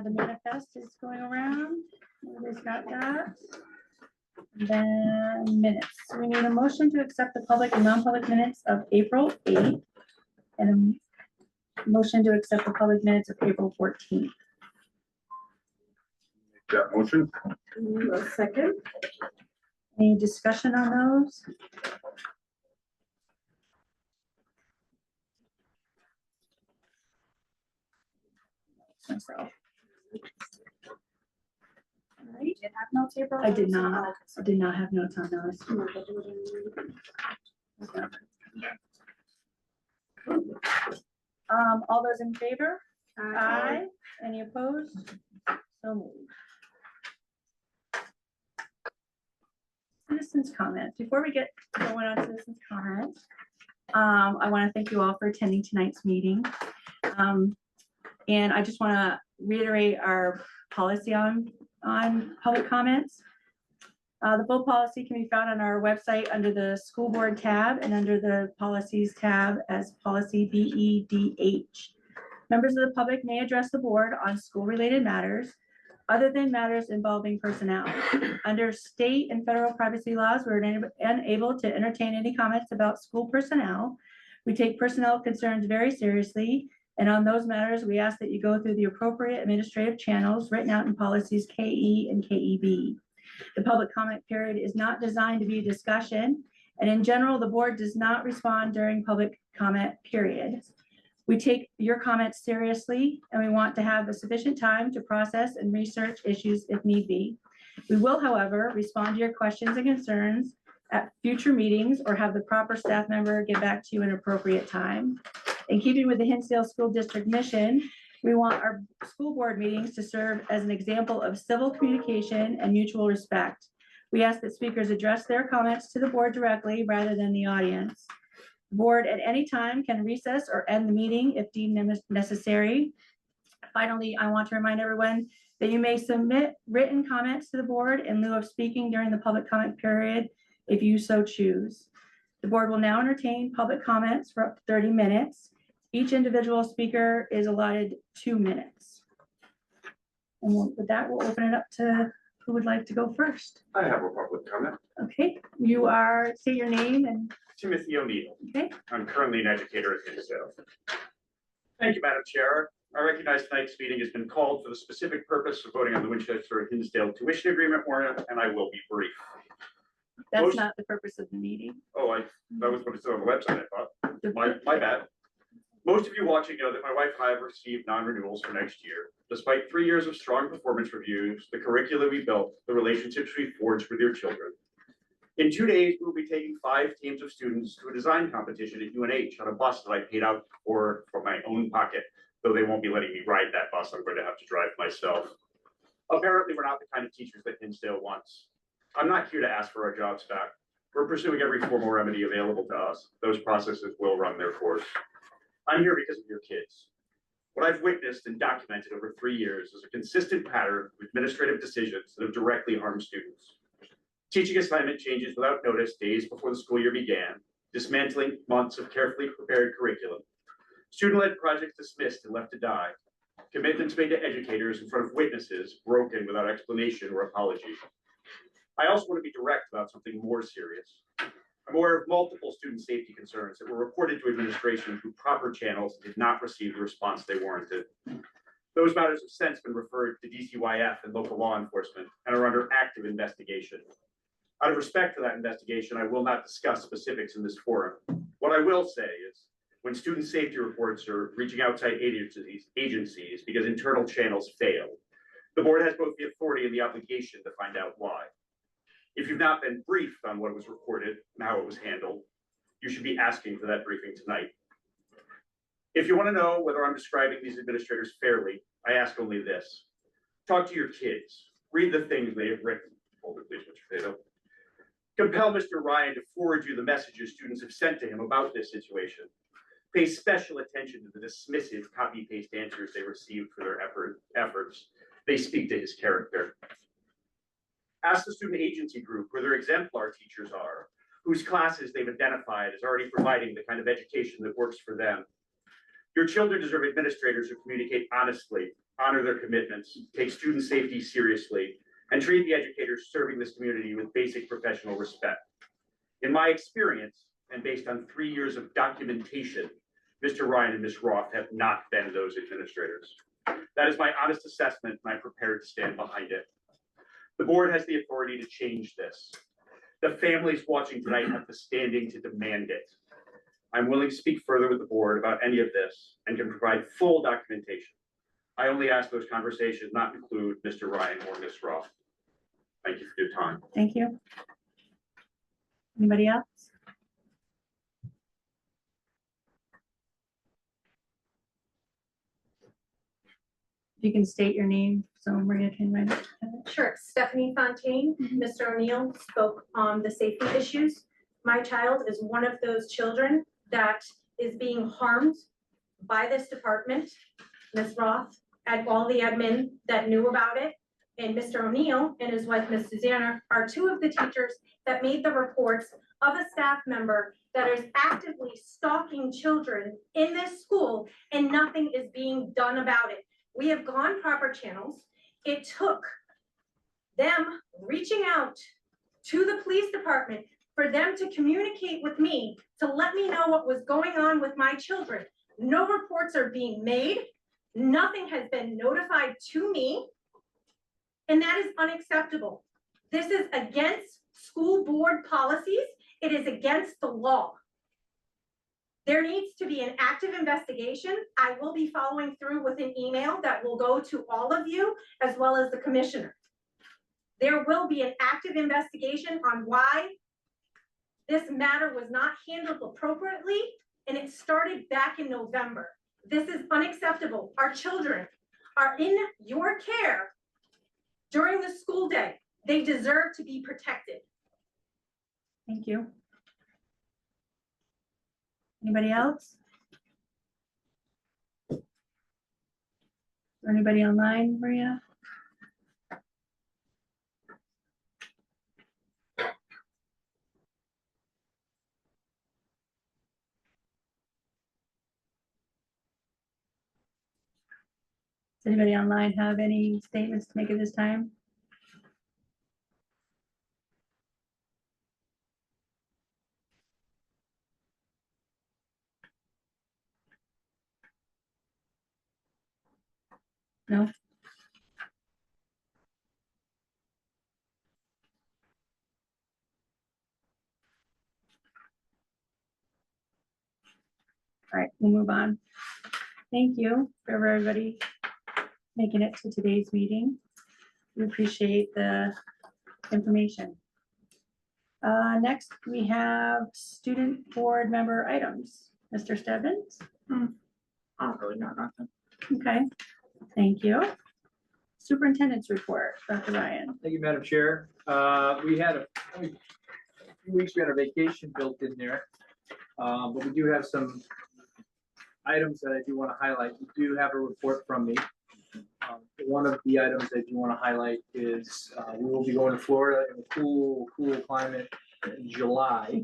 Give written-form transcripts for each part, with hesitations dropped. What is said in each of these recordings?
The manifest is going around. Everybody's got that. Then minutes. So we need a motion to accept the public and non-public minutes of April 8th and a motion to accept the public minutes of April 14th. That motion. A second. Any discussion on those? Myself. You did have notes, April? I did not. I did not have notes on those. All those in favor? Aye. Any opposed? So moved. Citizens comments. Before we get going on citizens comments, I want to thank you all for attending tonight's meeting. And I just want to reiterate our policy on public comments. The full policy can be found on our website under the school board tab and under the policies tab as policy BEDH. Members of the public may address the board on school-related matters other than matters involving personnel. Under state and federal privacy laws, we're unable to entertain any comments about school personnel. We take personnel concerns very seriously, and on those matters, we ask that you go through the appropriate administrative channels written out in policies KE and KEB. The public comment period is not designed to be a discussion, and in general, the board does not respond during public comment period. We take your comments seriously, and we want to have a sufficient time to process and research issues if need be. We will, however, respond to your questions and concerns at future meetings or have the proper staff member get back to you in appropriate time. In keeping with the Hinsdale School District mission, we want our school board meetings to serve as an example of civil communication and mutual respect. We ask that speakers address their comments to the board directly rather than the audience. The board at any time can recess or end the meeting if deemed necessary. Finally, I want to remind everyone that you may submit written comments to the board in lieu of speaking during the public comment period if you so choose. The board will now entertain public comments for up to 30 minutes. Each individual speaker is allotted 2 minutes. And with that, we'll open it up to who would like to go first. I have a public comment. Okay, you are, say your name and. Timothy O'Neill. Okay. I'm currently an educator at Hinsdale. Thank you, Madam Chair. I recognize tonight's meeting has been called for the specific purpose of voting on the Winchester and Hinsdale tuition agreement warrant, and I will be brief. That's not the purpose of the meeting. Oh, that was what it said on the website, I thought. My bad. Most of you watching know that my wife and I have received non-renewals for next year. Despite 3 years of strong performance reviews, the curricula we built, the relationships we forged with your children. In 2 days, we'll be taking 5 teams of students to a design competition at UNH on a bus that I paid out for from my own pocket. Though they won't be letting me ride that bus, I'm going to have to drive myself. Apparently, we're not the kind of teachers that Hinsdale wants. I'm not here to ask for our jobs back. We're pursuing every formal remedy available to us. Those processes will run their course. I'm here because of your kids. What I've witnessed and documented over 3 years is a consistent pattern of administrative decisions that have directly harmed students. Teaching assignment changes without notice days before the school year began, dismantling months of carefully prepared curriculum, student-led projects dismissed and left to die, commitments made to educators in front of witnesses broken without explanation or apology. I also want to be direct about something more serious. I'm aware of multiple student safety concerns that were reported to administration through proper channels and did not receive the response they warranted. Those matters have since been referred to DCYF and local law enforcement and are under active investigation. Out of respect for that investigation, I will not discuss specifics in this forum. What I will say is, when student safety reports are reaching outside agencies because internal channels fail, the board has both the authority and the obligation to find out why. If you've not been briefed on what was reported and how it was handled, you should be asking for that briefing tonight. If you want to know whether I'm describing these administrators fairly, I ask only this. Talk to your kids. Read the things they have written. Hold it, please, Mr. Tato. Compel Mr. Ryan to forward you the messages students have sent to him about this situation. Pay special attention to the dismissive copy-paste answers they received for their efforts. They speak to his character. Ask the student agency group where their exemplar teachers are, whose classes they've identified as already providing the kind of education that works for them. Your children deserve administrators who communicate honestly, honor their commitments, take student safety seriously, and treat the educators serving this community with basic professional respect. In my experience, and based on 3 years of documentation, Mr. Ryan and Ms. Roth have not been those administrators. That is my honest assessment, and I'm prepared to stand behind it. The board has the authority to change this. The families watching tonight have the standing to demand it. I'm willing to speak further with the board about any of this and can provide full documentation. I only ask those conversations not include Mr. Ryan or Ms. Roth. Thank you for your time. Thank you. Anybody else? If you can state your name so Maria can write it. Sure, Stephanie Fontaine. Mr. O'Neill spoke on the safety issues. My child is one of those children that is being harmed by this department. Ms. Roth, and all the admin that knew about it, and Mr. O'Neill and his wife, Ms. Susanna, are two of the teachers that made the reports of a staff member that is actively stalking children in this school, and nothing is being done about it. We have gone proper channels. It took them reaching out to the police department for them to communicate with me to let me know what was going on with my children. No reports are being made. Nothing has been notified to me. And that is unacceptable. This is against school board policies. It is against the law. There needs to be an active investigation. I will be following through with an email that will go to all of you as well as the commissioner. There will be an active investigation on why this matter was not handled appropriately, and it started back in November. This is unacceptable. Our children are in your care during the school day. They deserve to be protected. Thank you. Anybody else? Is there anybody online, Maria? Does anybody online have any statements to make at this time? No? All right, we'll move on. Thank you for everybody making it to today's meeting. We appreciate the information. Next, we have student board member items. Mr. Stebbins? Really not nothing. Okay, thank you. Superintendent's report, Dr. Ryan. Thank you, Madam Chair. We had a few weeks, we had a vacation built in there. But we do have some items that I do want to highlight. We do have a report from me. One of the items that you want to highlight is we will be going to Florida in a cool climate in July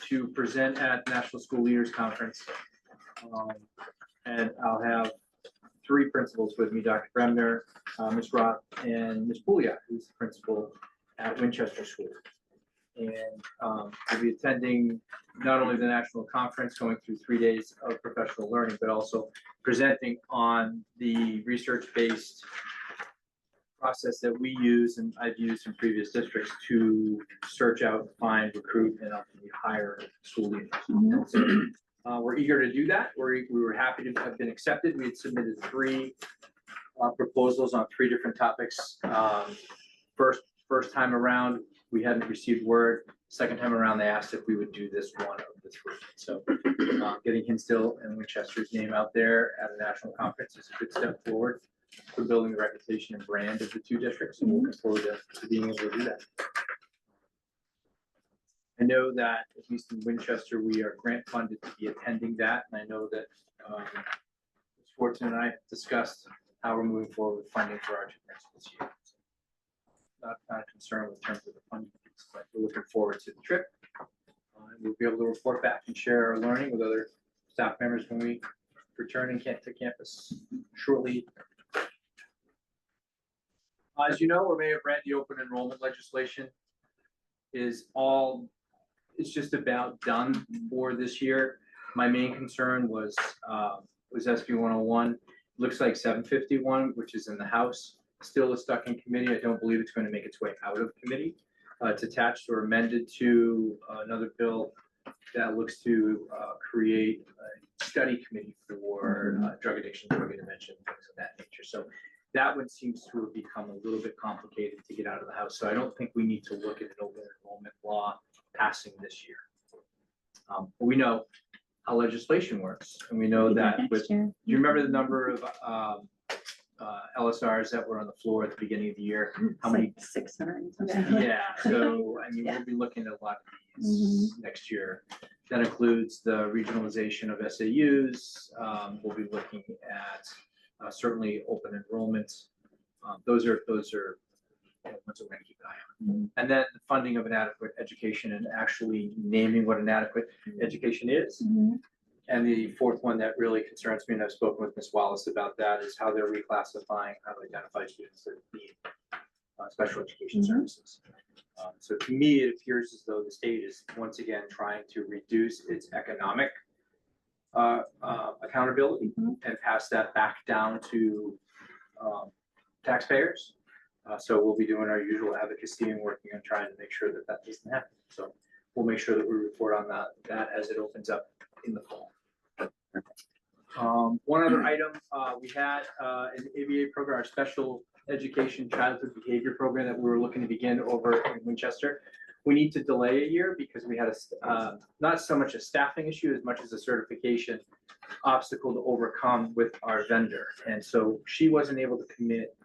to present at National School Leaders Conference. And I'll have 3 principals with me, Dr. Bremner, Ms. Roth, and Ms. Pouliot, who's the principal at Winchester School. And we'll be attending not only the national conference, going through 3 days of professional learning, but also presenting on the research-based process that we use and I've used in previous districts to search out, find, recruit, and ultimately hire school leaders. So, we're eager to do that. We were happy to have been accepted. We had submitted 3 proposals on 3 different topics. First time around, we hadn't received word. Second time around, they asked if we would do this one of the 3. So getting Hinsdale and Winchester's name out there at a national conference is a good step forward for building the reputation and brand of the 2 districts. And we're looking forward to being able to do that. I know that, at least in Winchester, we are grant funded to be attending that. And I know that Ms. Fortune and I discussed how we're moving forward with funding for our 2 principals here. Not concerned with terms of the funding, but we're looking forward to the trip. We'll be able to report back and share our learning with other staff members when we returning to campus shortly. As you know, or may have read, the open enrollment legislation is just about done for this year. My main concern was SB 101. Looks like 751, which is in the House, still is stuck in committee. I don't believe it's going to make its way out of committee. It's attached or amended to another bill that looks to create a study committee for drug addiction, drug intervention, things of that nature. So that one seems to have become a little bit complicated to get out of the House. So I don't think we need to look at an open enrollment law passing this year. But we know how legislation works, and we know that with, do you remember the number of LSRs that were on the floor at the beginning of the year? How many? 600. Yeah, so I mean, we'll be looking at a lot of these next year. That includes the regionalization of SAUs. We'll be looking at certainly open enrollment. Those are ones that we're going to keep an eye on. And then the funding of an adequate education and actually naming what an adequate education is. And the fourth one that really concerns me, and I've spoken with Ms. Wallace about that, is how they're reclassifying, how to identify students that need special education services. So to me, it appears as though the state is once again trying to reduce its economic accountability and pass that back down to taxpayers. So we'll be doing our usual advocacy and working on trying to make sure that that doesn't happen. So we'll make sure that we report on that as it opens up in the fall. One other item, we had an ABA program, our special education childhood behavior program that we were looking to begin over in Winchester. We need to delay a year because we had not so much a staffing issue as much as a certification obstacle to overcome with our vendor. And so she wasn't able to commit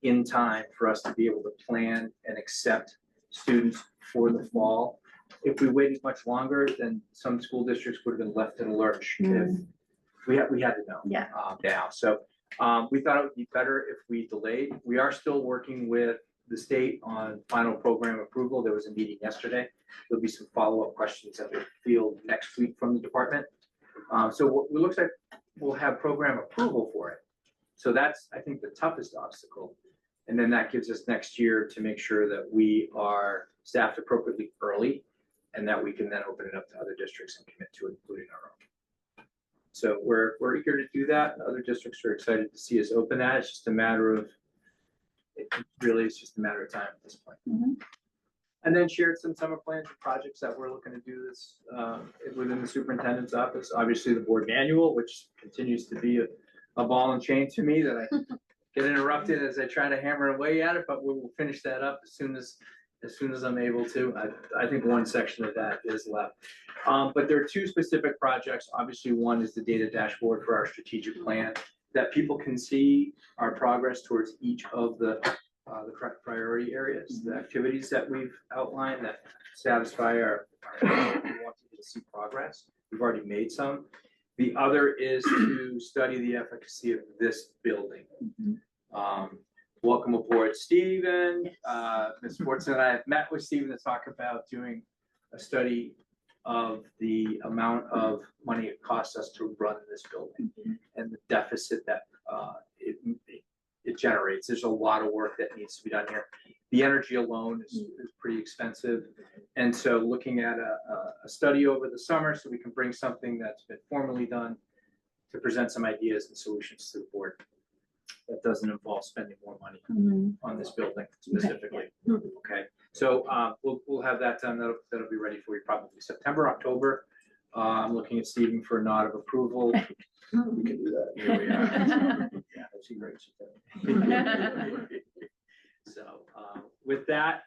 in time for us to be able to plan and accept students for the fall. If we waited much longer, then some school districts would have been left in a lurch. If we had to know now. So we thought it would be better if we delayed. We are still working with the state on final program approval. There was a meeting yesterday. There'll be some follow-up questions that we'll field next week from the department. So what it looks like we'll have program approval for it. So that's, I think, the toughest obstacle. And then that gives us next year to make sure that we are staffed appropriately early and that we can then open it up to other districts and commit to it, including our own. So we're eager to do that. Other districts are excited to see us open that. It's just a matter of, it's just a matter of time at this point. And then shared some summer plans and projects that we're looking to do this within the superintendent's office. Obviously the board manual, which continues to be a ball and chain to me that I get interrupted as I try to hammer away at it, but we will finish that up as soon as I'm able to. I think one section of that is left. But there are two specific projects. Obviously, one is the data dashboard for our strategic plan that people can see our progress towards each of the correct priority areas, the activities that we've outlined that satisfy our we want to see progress. We've already made some. The other is to study the efficacy of this building. Welcome aboard, Stephen. Ms. Fortson and I have met with Stephen to talk about doing a study of the amount of money it costs us to run this building and the deficit that it generates. There's a lot of work that needs to be done here. The energy alone is pretty expensive. And so looking at a study over the summer so we can bring something that's been formally done to present some ideas and solutions to the board that doesn't involve spending more money on this building specifically. Okay, so we'll have that done. That'll be ready for you probably September, October. I'm looking at Stephen for a nod of approval. We can do that. Here we are. Yeah, that's great. So with that,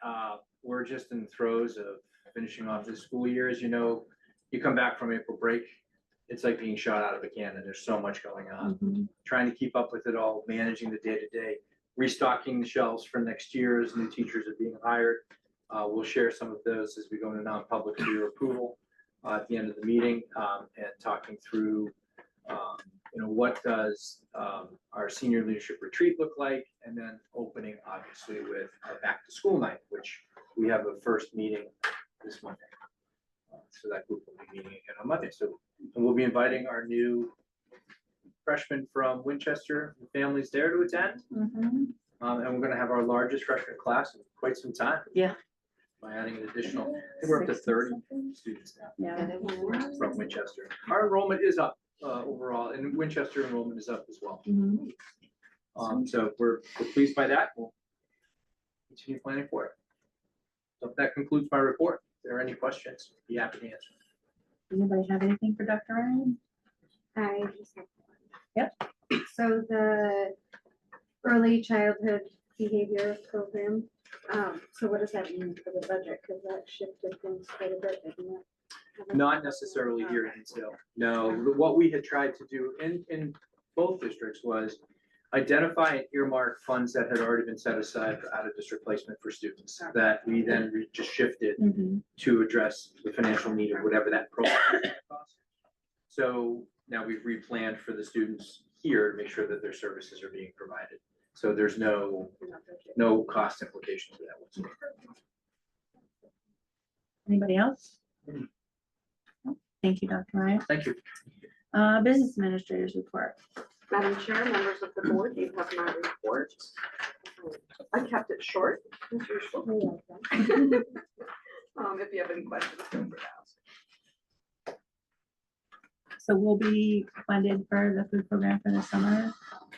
we're just in the throes of finishing off this school year. As you know, you come back from April break, it's like being shot out of a cannon. There's so much going on. Trying to keep up with it all, managing the day-to-day, restocking the shelves for next year as new teachers are being hired. We'll share some of those as we go into non-public for your approval at the end of the meeting, and talking through what does our senior leadership retreat look like, and then opening obviously with our back to school night, which we have a first meeting this Monday. So that group will be meeting again on Monday. So we'll be inviting our new freshmen from Winchester and families there to attend. Mhm. And we're gonna have our largest freshman class in quite some time. Yeah. By adding an additional, I think we're up to 30 students now Yeah. from Winchester. Our enrollment is up overall, and Winchester enrollment is up as well. Mhm. So we're pleased by that. We'll continue planning for it. So that concludes my report. If there are any questions, be happy to answer. Anybody have anything for Dr. Ryan? I just have one. Yep. So the early childhood behavior program, so what does that mean for the budget? Because that shifted things quite a bit, didn't it? Not necessarily here in Hinsdale. No, what we had tried to do in both districts was identify and earmark funds that had already been set aside for out-of-district placement for students that we then just shifted Mhm. to address the financial need of whatever that program costs. So now we've replanned for the students here to make sure that their services are being provided. So there's no cost implication to that whatsoever. Anybody else? Thank you, Dr. Ryan. Thank you. Business administrators report. Madam Chair, members of the board, you have my report. I kept it short, as usual. If you have any questions, feel free to ask. So we'll be funded for the food program for the summer.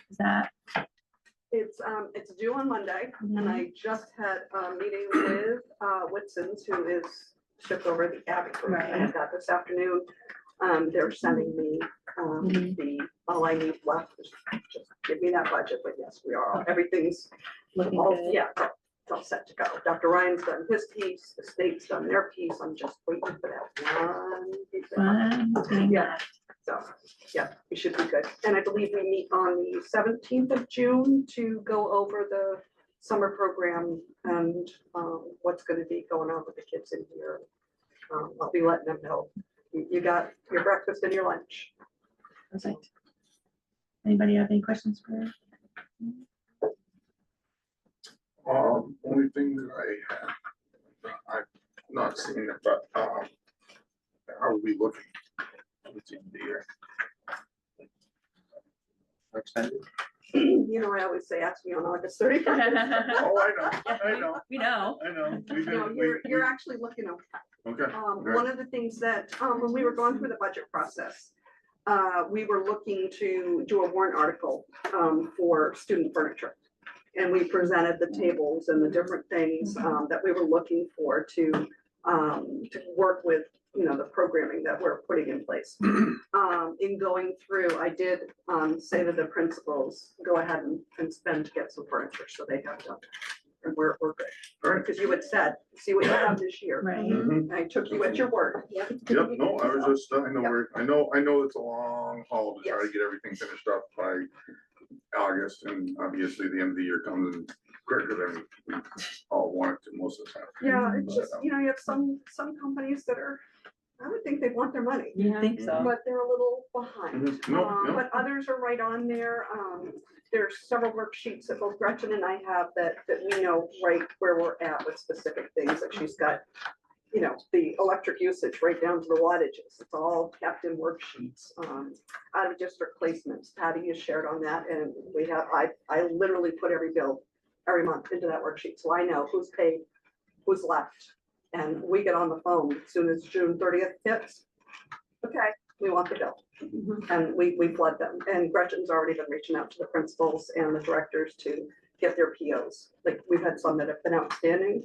Is that? It's due on Monday, and I just had a meeting with Whitson's, who is shipped over the Abbey group. I had that this afternoon. They're sending me all I need left is just give me that budget, but yes, we are, everything's Looking all, good. yeah, it's all set to go. Dr. Ryan's done his piece, the state's done their piece, I'm just waiting for that one piece. Yeah. So, yeah, we should be good. And I believe we meet on the 17th of June to go over the summer program and what's going to be going on with the kids in here. I'll be letting them know. You got your breakfast and your lunch. Perfect. Anybody have any questions for her? Only thing that I have, I've not seen it, but, how are we looking? It's in the year. Expended. You know, I always say, ask me on August 31st. Oh, I know. We know. No, you're actually looking okay. Okay. One of the things that, when we were going through the budget process, we were looking to do a warrant article for student furniture. And we presented the tables and the different things that we were looking for to work with, you know, the programming that we're putting in place. In going through, I did say to the principals, go ahead and spend to get some furniture, so they have done. And we're good. Because you had said, see what you have this year. Right. I took you at your word. Yep, no, I was just, I know it's a long haul to try to get everything finished up by August, and obviously the end of the year comes in quicker than we all want it to most of the time. Yeah, it's just, you know, you have some companies that are, I would think they want their money. You think so? But they're a little behind. No. But others are right on there. There's several worksheets that both Gretchen and I have that we know right where we're at with specific things that she's got. You know, the electric usage right down to the wattages. It's all kept in worksheets. Out of district placements, Patty is shared on that, and we have, I literally put every bill every month into that worksheet, so I know who's paid, who's left. And we get on the phone as soon as June 30th hits. Okay, we want the bill. And we flood them. And Gretchen's already been reaching out to the principals and the directors to get their POs. Like, we've had some that have been outstanding.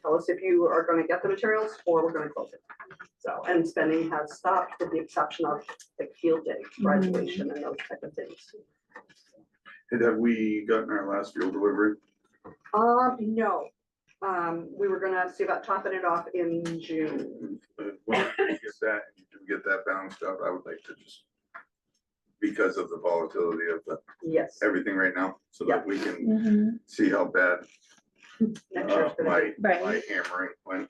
Tell us if you are going to get the materials or we're going to close it. So, and spending has stopped with the exception of like field day, graduation and those type of things. And have we gotten our last field delivery? No. We were gonna see about topping it off in June. When we get that balanced out, I would like to just, because of the volatility of Yes. everything right now, so that we can Mhm. see how bad Next year's gonna my, be. Right. my hammering went.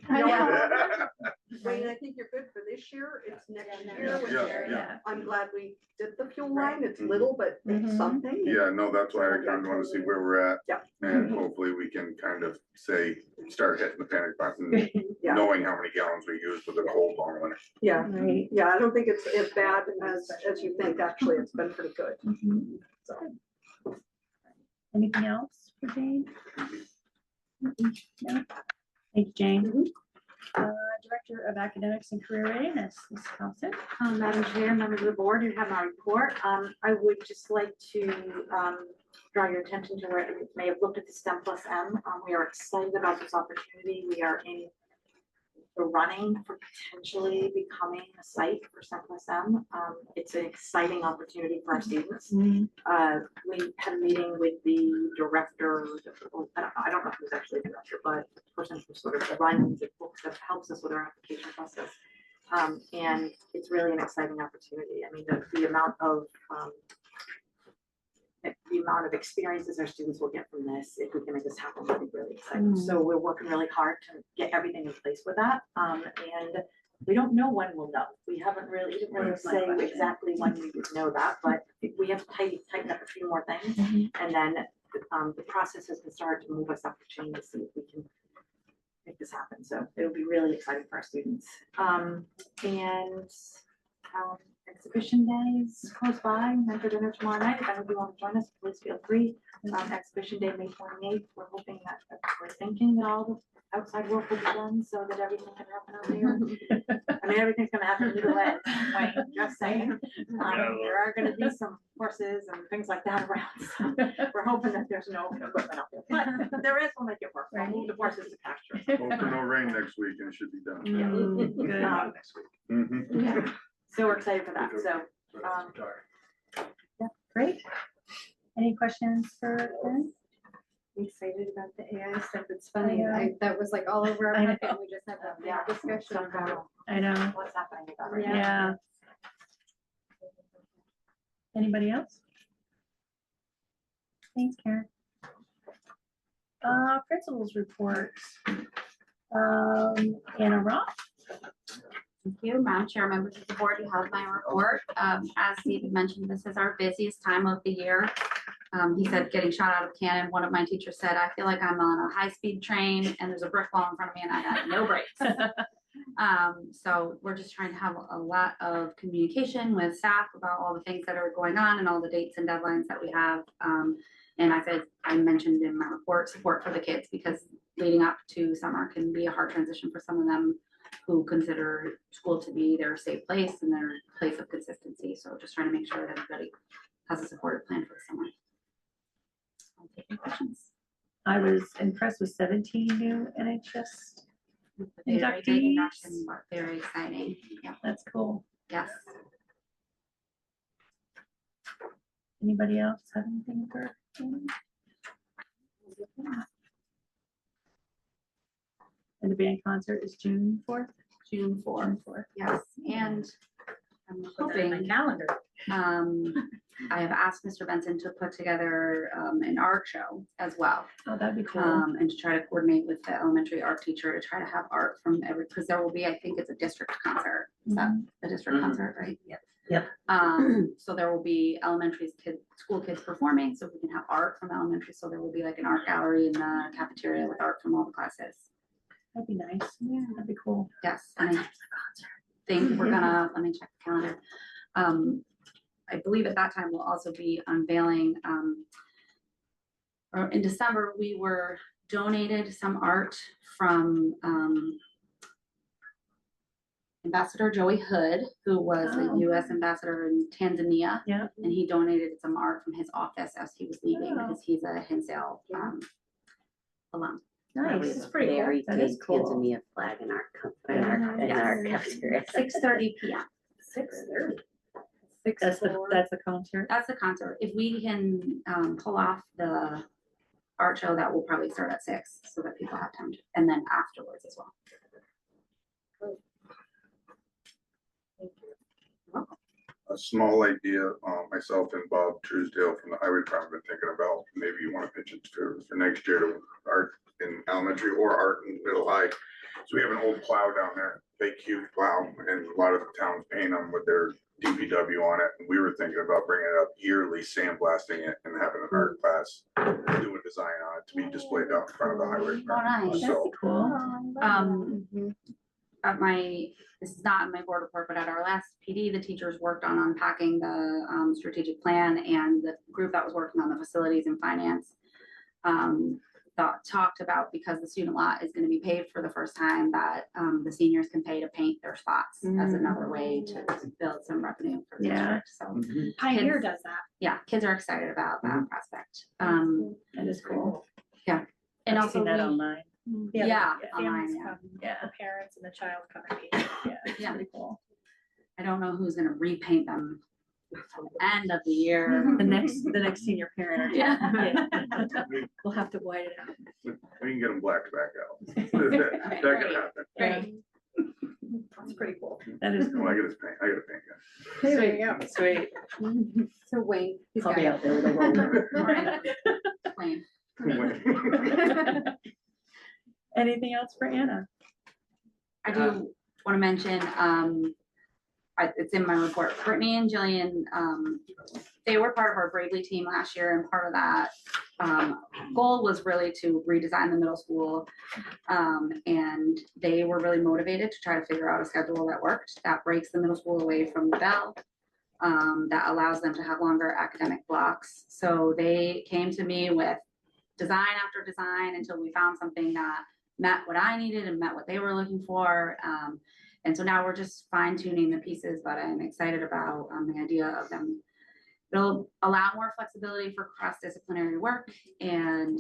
Wayne, I think you're good for this year. It's next Yeah, year. which yeah, is- yeah. I'm glad we did the fuel line. It's little, but Mhm. it's something. Yeah, no, that's why I kind of want to see where we're at. Yeah. And hopefully we can kind of say, start hitting the panic button, Yeah. knowing how many gallons we use with the cold long winter. Yeah, Right. yeah, I don't think it's as bad as you think. Actually, it's been pretty good. Mhm. So. Anything else for Jane? No? Thank you, Jane. Director of Academics and Career Readiness, Ms. Thompson. Madam Chair, members of the board who have my report, I would just like to draw your attention to where you may have looked at the STEM plus M. We are excited about this opportunity. We are in the running for potentially becoming a site for STEM plus M. It's an exciting opportunity for our students. We had a meeting with the director, I don't know who's actually the director, but the person who sort of runs it, that helps us with our application process. And it's really an exciting opportunity. I mean, the amount of experiences our students will get from this, if we can make this happen, will be really exciting. So we're working really hard to get everything in place with that. And we don't know when we'll know. We didn't really say exactly when we would know that, but we have to tighten up a few more things. And then the process has been started to move us up the chain to see if we can make this happen. So it'll be really exciting for our students. Exhibition days close by, mentor dinner tomorrow night. If any of you want to join us, please feel free. Exhibition day, May 28th. We're hoping we're thinking that all the outside work will be done so that everything can happen out there. I mean, everything's gonna happen either way, Wayne, just saying. There are gonna be some horses and things like that around. So we're hoping that there's no equipment out there, but there is, we'll make it work. We'll move the horses to pasture. Hope for no rain next week and it should be done. Good. Next week. Yeah. So we're excited for that. So, Great. Any questions for Ben? I'm excited about the AI stuff. It's funny. I know. That was like all over our I market. We just had that big yeah, discussion about. I know. what's happening with that right now? Yeah. Anybody else? Thanks, Karen. Principals reports. Anna Roth. Thank you, Madam Chair, members of the board, you have my report. As Steve mentioned, this is our busiest time of the year. He said getting shot out of cannon. One of my teachers said, I feel like I'm on a high-speed train and there's a brick wall in front of me and I got no brakes. So we're just trying to have a lot of communication with staff about all the things that are going on and all the dates and deadlines that we have. And I mentioned in my report, support for the kids, because leading up to summer can be a hard transition for some of them who consider school to be their safe place and their place of consistency. So just trying to make sure that everybody has a supportive plan for the summer. I'll take any questions. I was impressed with 17 new NHS. Very big Inductees. induction, but very exciting. Yeah, That's cool. yes. Anybody else have anything for? And the band concert is June 4th? June 4th. June 4th. Yes, and I'm Put that in my hoping, calendar. I have asked Mr. Benson to put together an art show as well. Oh, that'd be cool. And to try to coordinate with the elementary art teacher to try to have art from because there will be, I think it's a district concert. Is that the district concert, right? Yep. So there will be school kids performing, so we can have art from elementary. So there will be like an art gallery in the cafeteria with art from all the classes. That'd be nice. Yeah, that'd be cool. Yes. And I think we're gonna, let me check the calendar. I believe at that time we'll also be unveiling, or in December, we were donated some art from Ambassador Joey Hood, who was Oh. a US ambassador in Tanzania. Yeah. And he donated some art from his office as he was leaving, Oh. because he's a Hinsdale alum. Nice. It's pretty cool. Very That big is cool. Tanzania flag in our, in Yeah. our cafeteria. 6:30 p.m. 6:30. That's the concert. That's the concert. If we can pull off the art show, that will probably start at 6 so that people have time to, and then afterwards as well. A small idea, myself and Bob Truesdale from the highway department thinking about, maybe you want to pitch it for next year to our in elementary or art in middle high. So we have an old plow down there, big huge plow, and a lot of the towns paint them with their DPW on it. And we were thinking about bringing it up yearly, sandblasting it and having an art class do a design on it to be displayed out in front of the highway. Oh, nice. So Cool. At my, this is not in my board report, but at our last PD, the teachers worked on unpacking the strategic plan, and the group that was working on the facilities and finance talked about, because the student lot is going to be paved for the first time, that the seniors can pay to paint their spots as another way to build some revenue for the Yeah. district. So Pioneer Kids. does that. yeah, kids are excited about that prospect. That is cool. And I've also seen that we- online. yeah, the online, Families yeah. come, Yeah. the parents and the child come and meet. Yeah, it's Yeah. really cool. I don't know who's gonna repaint them until the end of the year. The next senior parent. Yeah. We'll have to white it out. we can get them blacked back out. That could happen. Great. That's pretty cool. That is Oh, cool. I got his paint, I got a paint gun. There you go. Sweet. So Wayne. he's I'll got be it. out there with a roller. Plain. Anything else for Anna? I do want to mention, it's in my report, Brittany and Jillian, they were part of our Bravely team last year, and part of that goal was really to redesign the middle school. And they were really motivated to try to figure out a schedule that worked, that breaks the middle school away from the bell, that allows them to have longer academic blocks. So they came to me with design after design until we found something that met what I needed and met what they were looking for. And so now we're just fine tuning the pieces, but I'm excited about the idea of them. It'll allow more flexibility for cross-disciplinary work, and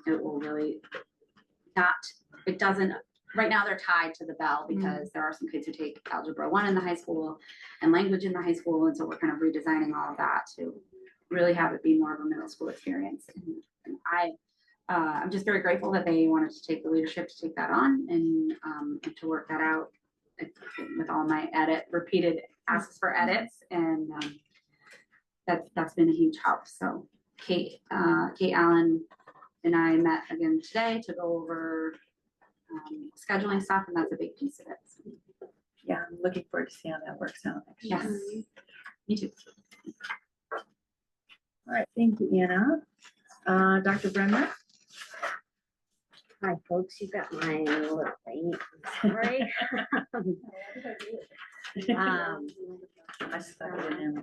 it will really it doesn't, right now they're tied to the bell because there are some kids who take Algebra 1 in the high school and language in the high school. And so we're kind of redesigning all of that to really have it be more of a middle school experience. And I'm just very grateful that they wanted to take the leadership to take that on and to work that out with all my repeated asks for edits. And that's been a huge help. So Kate Allen and I met again today to go over scheduling stuff, and that's a big piece of it. Yeah, I'm looking forward to seeing how that works out next year. Yes, me too. All right, thank you, Anna. Dr. Bremner? Hi, folks, you got mine a little late, I'm sorry. I stuck it in.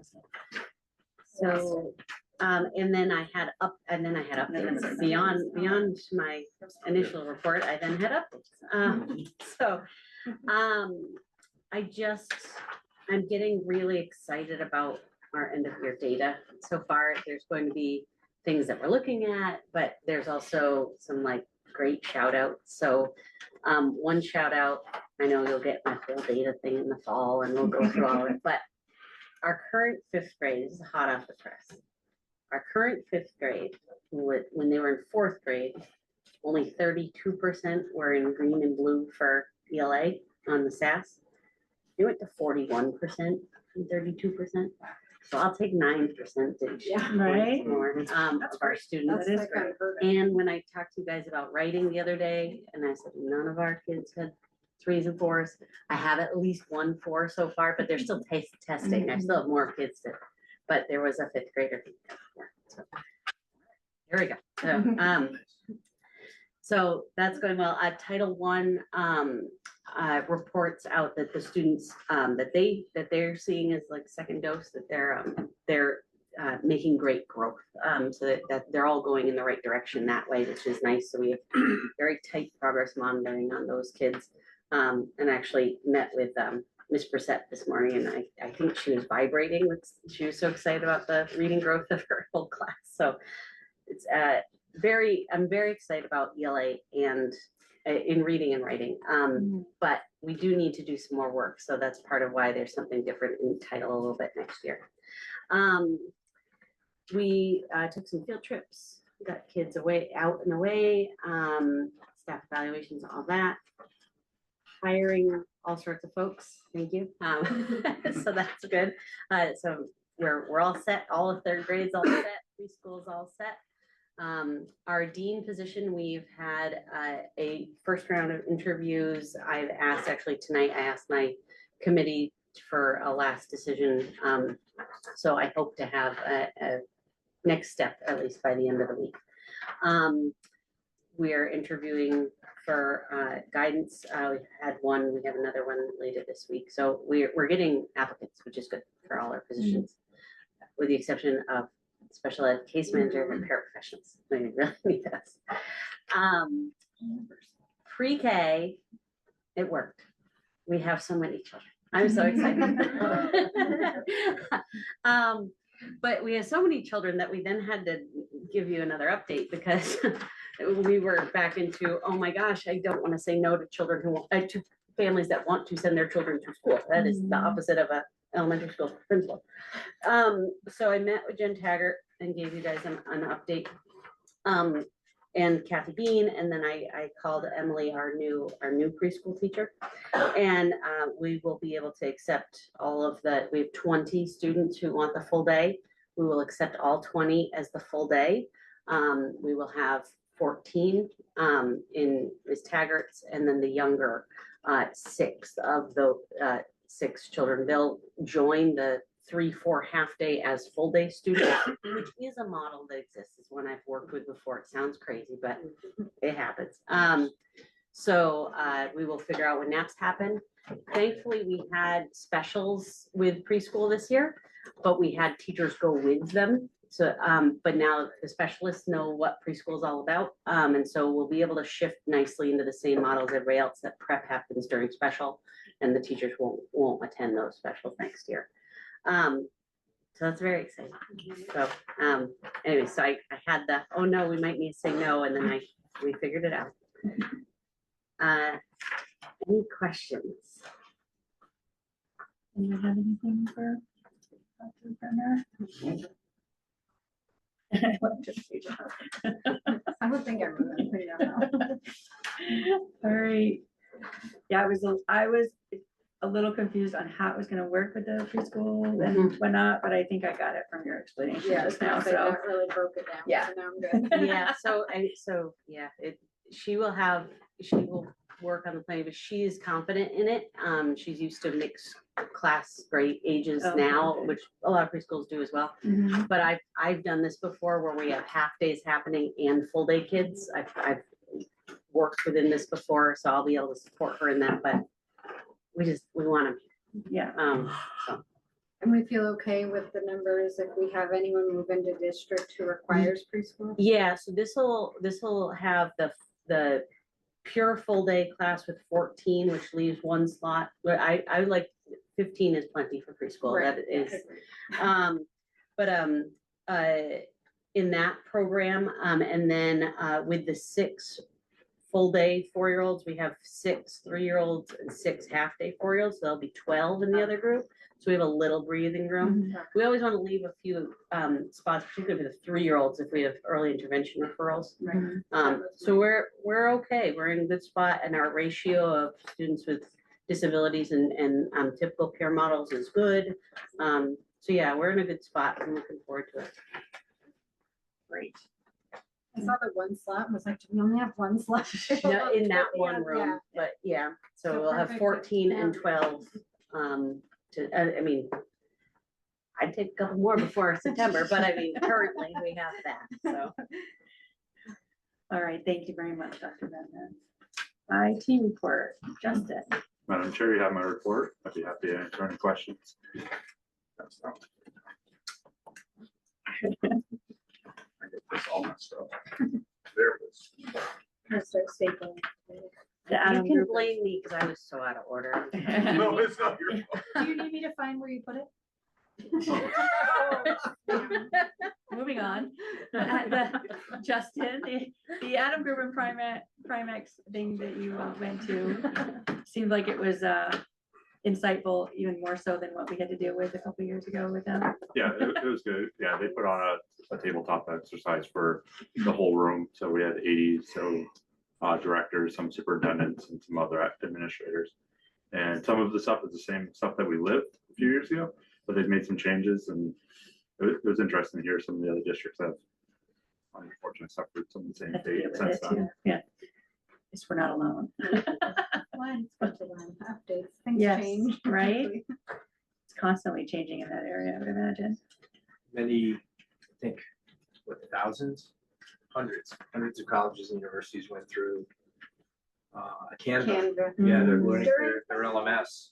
So, and then I had updates beyond my initial report, I then had updates. I'm getting really excited about our end of year data. So far, there's going to be things that we're looking at, but there's also some like great shout outs. So one shout out, I know you'll get my full data thing in the fall and we'll go through all of it, but our current fifth grade, this is hot off the press. Our current fifth grade, when they were in fourth grade, only 32% were in green and blue for ELA on the SAS. They went to 41% from 32%. So I'll take 9% Right. more of our students. That is great. And when I talked to you guys about writing the other day, and I said, none of our kids had 3s and 4s. I have at least 1 4 so far, but they're still testing. I still have more kids but there was a 5th grader. So, here we go. So that's going well. Title I reports out that the students that they're seeing as like second dose, that they're making great growth. So that they're all going in the right direction that way, which is nice. So we have very tight progress monitoring on those kids. And actually met with Ms. Brissette this morning, and I think she was vibrating she was so excited about the reading growth of her whole class. So it's I'm very excited about ELA and in reading and writing. But we do need to do some more work. So that's part of why there's something different in title a little bit next year. We took some field trips, got kids out and away, staff evaluations, all that. Hiring all sorts of folks. Thank you. So that's good. So we're all set. All of 3rd grades all set. Preschool's all set. Our dean position, we've had a first round of interviews. I've asked, actually tonight, I asked my committee for a last decision. So I hope to have a next step, at least by the end of the week. We're interviewing for guidance. We had one, we have another one later this week. So we're getting applicants, which is good for all our positions, with the exception of special ed case manager and paraprofessionals. We really need us. Pre-K, it worked. We have so many children. I'm so excited. But we have so many children that we then had to give you another update because we were back into, oh my gosh, I don't want to say no to children who want, to families that want to send their children to school. That is the opposite of a elementary school principal. So I met with Jen Taggart and gave you guys an update. And Kathy Bean, and then I called Emily, our new preschool teacher, and we will be able to accept all of that. We have 20 students who want the full day. We will accept all 20 as the full day. We will have 14 in Ms. Taggart's, and then the younger 6 of the 6 children. They'll join the 3-4 half day as full day students, which is a model that exists. It's one I've worked with before. It sounds crazy, but it happens. So we will figure out when naps happen. Thankfully, we had specials with preschool this year, but we had teachers go with them. So, but now the specialists know what preschool is all about. And so we'll be able to shift nicely into the same model as everybody else, that prep happens during special, and the teachers won't attend those specials next year. So that's very exciting. So anyway, so I had the, oh no, we might need to say no, and then we figured it out. Any questions? Anyone have anything for Dr. Brenner? I would think everyone, I don't know. All right. Yeah, I was a little confused on how it was gonna work with the preschool and whatnot, but I think I got it from your explanation Yeah, just now, so so. that really broke it down. Yeah. So now I'm good. Yeah, so yeah, she will work on the plan, but she is confident in it. She's used to mixed class grade ages Oh, now, okay. which a lot of preschools do as well. Mhm. But I've done this before where we have half days happening and full day kids. I've worked within this before, so I'll be able to support her in that, but we want to, Yeah, so. And we feel okay with the numbers if we have anyone move into district who requires preschool? Yeah, so this will have the pure full day class with 14, which leaves one slot. But I would like 15 is plenty for preschool. Right. That is, in that program, and then with the 6 full day 4-year-olds, we have 6 3-year-olds and 6 half day 4-year-olds. So there'll be 12 in the other group. So we have a little breathing room. We always want to leave a few spots, particularly for the 3-year-olds, if we have early intervention referrals. So we're okay. We're in a good spot, and our ratio of students with disabilities and typical peer models is good. So yeah, we're in a good spot. I'm looking forward to it. great. I saw the one slot and was like, do we only have one slot? No, in that Yeah, one room, but yeah, so So we'll have perfect. 14 and Yeah. 12. I mean, I'd take a couple more before September, but I mean, currently we have that, so. All right, thank you very much, Dr. Brennan. IT report, Justin. Madam Chair, you have my report. I'd be happy to answer any questions. That's not. I get this all messed up. There it is. I'll start stapling. The You Adam can group. blame me because I was so out of order. No, it's not your fault. Do you need me to find where you put it? Moving on. Justin, the Adam Group and Primex thing that you went to seemed like it was insightful, even more so than what we had to deal with a couple years ago with them. Yeah, it was good. Yeah, they put on a tabletop exercise for the whole room. So we had 80 directors, some superintendents, and some other administrators. And some of the stuff is the same stuff that we lived a few years ago, but they've made some changes, and it was interesting to hear some of the other districts have unfortunately suffered some of the same Have to fate deal with since it then. too. Yeah. Guess we're not alone. Well, it's good to learn updates, things Yes, change. right? It's constantly changing in that area, I would imagine. Many, I think, what, thousands, hundreds of colleges and universities went through Canva. Canva. Yeah, they're Mm. learning their LMS.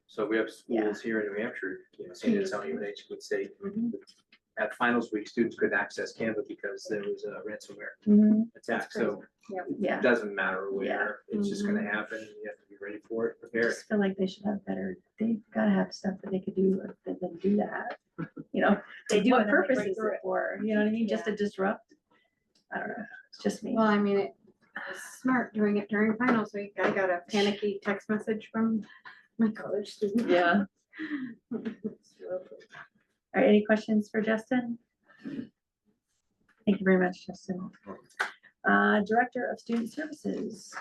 So we have schools here in New Hampshire, St. Antonio and Good State. At finals week, students couldn't access Canva because there was a ransomware Mhm. attack. So Yeah. it doesn't matter where, Yeah. it's just gonna happen. You have to be ready for it, I prepare. just feel like they should have better, they've gotta have stuff that they could do other than do that. You know, They do, what and then they purpose break is through it it. for? You know what I mean? Just to disrupt? I don't know. It's just me. Well, I mean, it was smart doing it during finals week. I got a panicky text message from my college student. Yeah. All right, any questions for Justin? Thank you very much, Justin. Director of Student Services.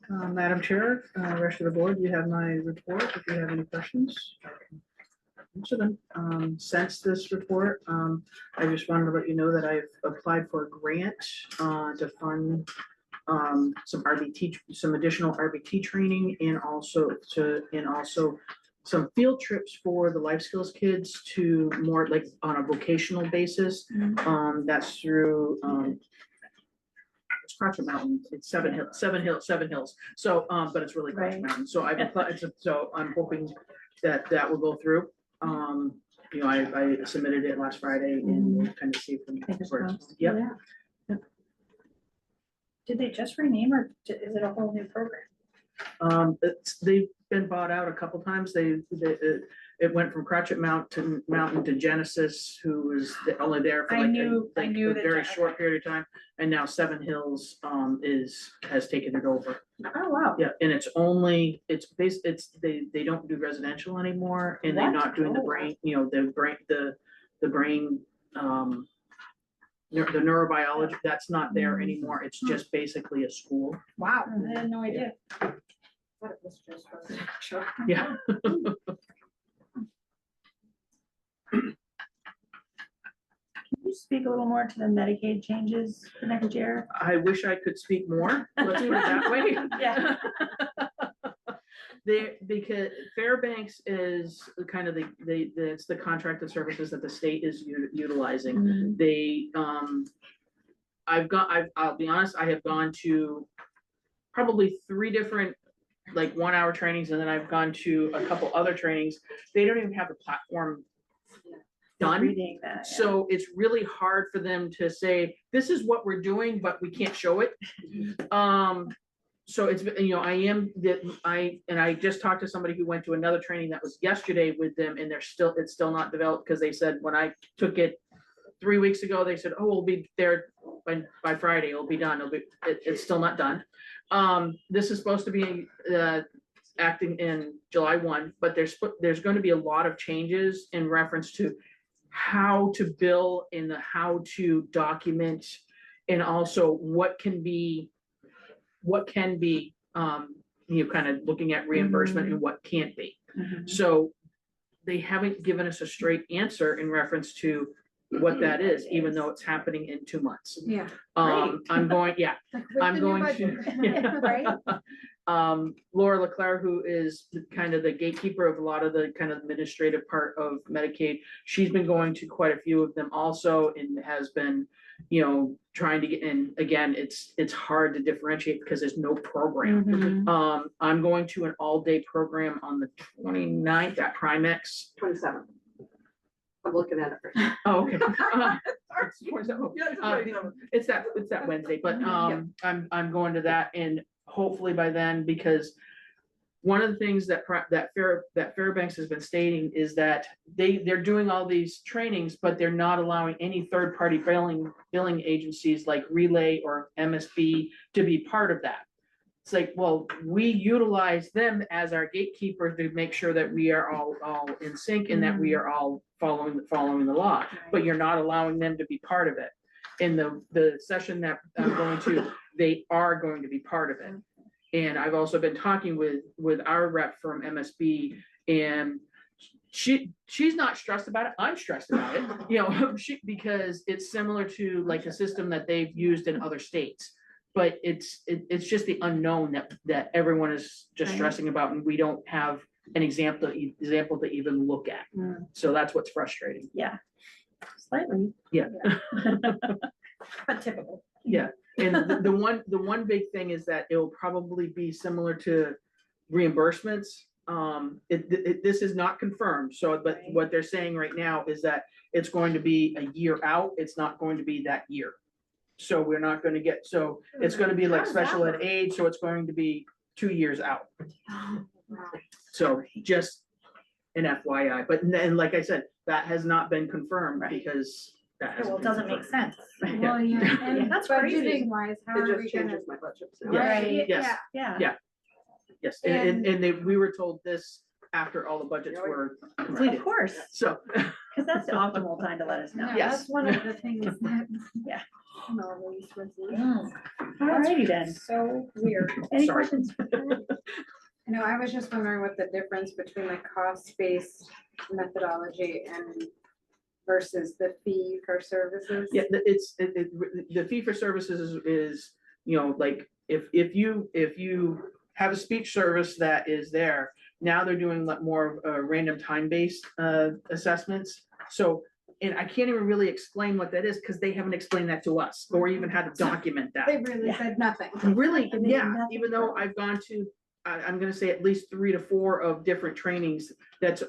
Madam Chair, rest of the board, you have my report. If you have any questions, I can answer them. Since this report, I just wanted to let you know that I've applied for a grant to fund some additional RBT training and also some field trips for the life skills kids to more like on a vocational basis. That's through it's Crotchet Mountain. It's Seven Hills. So, but it's really Crotchet Right. Mountain. So I've applied, so I'm hoping that will go through. You know, I submitted it last Friday and we'll kind of see from Fingers where it's- crossed. Yep. Yeah. Did they just rename or is it a whole new program? They've been bought out a couple times. It went from Crotchet Mountain to Genesis, who was only there for I like knew a that very short period of time. And now Seven Hills has taken it over. Oh, wow. Yeah, and they don't do residential anymore and they're What? not doing the Oh. brain, the brain, the neurobiology, that's not there anymore. It's just basically a school. Wow, I had no idea. Thought it was just residential. Yeah. Can you speak a little more to the Medicaid changes for next year? I wish I could speak more, let's put it that way. Yeah. Because Fairbanks is kind of it's the contracted services that the state is utilizing. Mhm. I'll be honest, I have gone to probably 3 different like 1-hour trainings, and then I've gone to a couple other trainings. They don't even have the platform done. Reading that. Yeah. So it's really hard for them to say, this is what we're doing, but we can't show it. So it's, I just talked to somebody who went to another training that was yesterday with them, and it's still not developed, because they said, when I took it 3 weeks ago, they said, oh, we'll be there by Friday, it'll be done. It's still not done. This is supposed to be acting in July 1, but there's going to be a lot of changes in reference to how to bill and how to document, and also what can be kind of looking at reimbursement and what can't be. Mhm. So they haven't given us a straight answer in reference to what that is, even though it's happening in 2 months. Yeah. I'm going, yeah, Like with I'm the new going budget. to. Right? Laura Leclerc, who is kind of the gatekeeper of a lot of the kind of administrative part of Medicaid, she's been going to quite a few of them also, and has been, trying to get in. Again, it's hard to differentiate because there's no program. Mhm. I'm going to an all-day program on the 29th at Primex. 27. I'm looking at it. right now. Oh, okay. It's 27. Yeah, it's Uh, 27. It's that Wednesday, but Yeah. I'm going to that, and hopefully by then, because one of the things that Fairbanks has been stating is that they're doing all these trainings, but they're not allowing any third-party billing agencies like Relay or MSB to be part of that. It's like, well, we utilize them as our gatekeeper to make sure that we are all in sync and that we are all following the law, but you're not allowing them to be part of it. In the session that I'm going to, they are going to be part of it. And I've also been talking with our rep from MSB, and she's not stressed about it. I'm stressed about it, you know, because it's similar to like a system that they've used in other states. But it's just the unknown that everyone is just Right. stressing about, and we don't have an example to even look at. Mm. So that's what's frustrating. Yeah. Slightly. Yeah. But typical. Yeah, and the one big thing is that it'll probably be similar to reimbursements. This is not confirmed, so, but Right. what they're saying right now is that it's going to be a year out, it's not going to be that year. So we're not gonna get, so it's gonna be like How does that special ed work? aid, so it's going to be 2 years out. So just an FYI, but then, like I said, that has not been confirmed Right. because that Well, hasn't it been doesn't make confirmed. sense. Well, yeah, Yeah, and that's crazy. budgeting wise, how It are we just gonna? changes my budget. so. Yes. Right, Yes. yeah, Yeah. Yes, and we were told this after all the budgets Oh, yeah. were Of completed, course, so. because that's the optimal time to let us know. no, Yes. that's one of the things that. Yeah. Always resolution. Alrighty then. So weird. Any Sorry. questions? No, I was just wondering what the difference between the cost-based methodology and versus the fee for services. Yeah, the fee for services is, you know, like, if you have a speech service that is there, now they're doing like more random time-based assessments. So, and I can't even really explain what that is, because they haven't explained that to us, or even how to document that. They really Yeah. said nothing. Really, They did yeah, nothing even though for- I've gone to, I'm gonna say at least 3 to 4 of different trainings, that's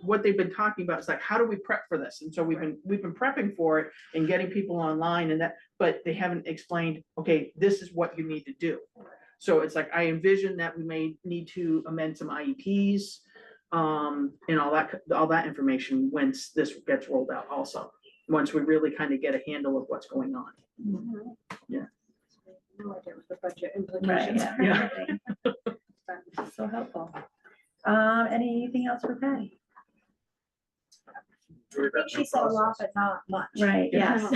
what they've been talking about, is like, how do we prep for this? And so we've been prepping for it and getting people online and that, but they haven't explained, okay, this is what you need to do. So it's like, I envision that we may need to amend some IEPs, and all that information once this gets rolled out also, once we really kind of get a handle of what's going on. Yeah. No idea what the budget Right, implications yeah. are. Yeah. So helpful. Anything else for Patty? I think she said a lot, but not much. Right, yes.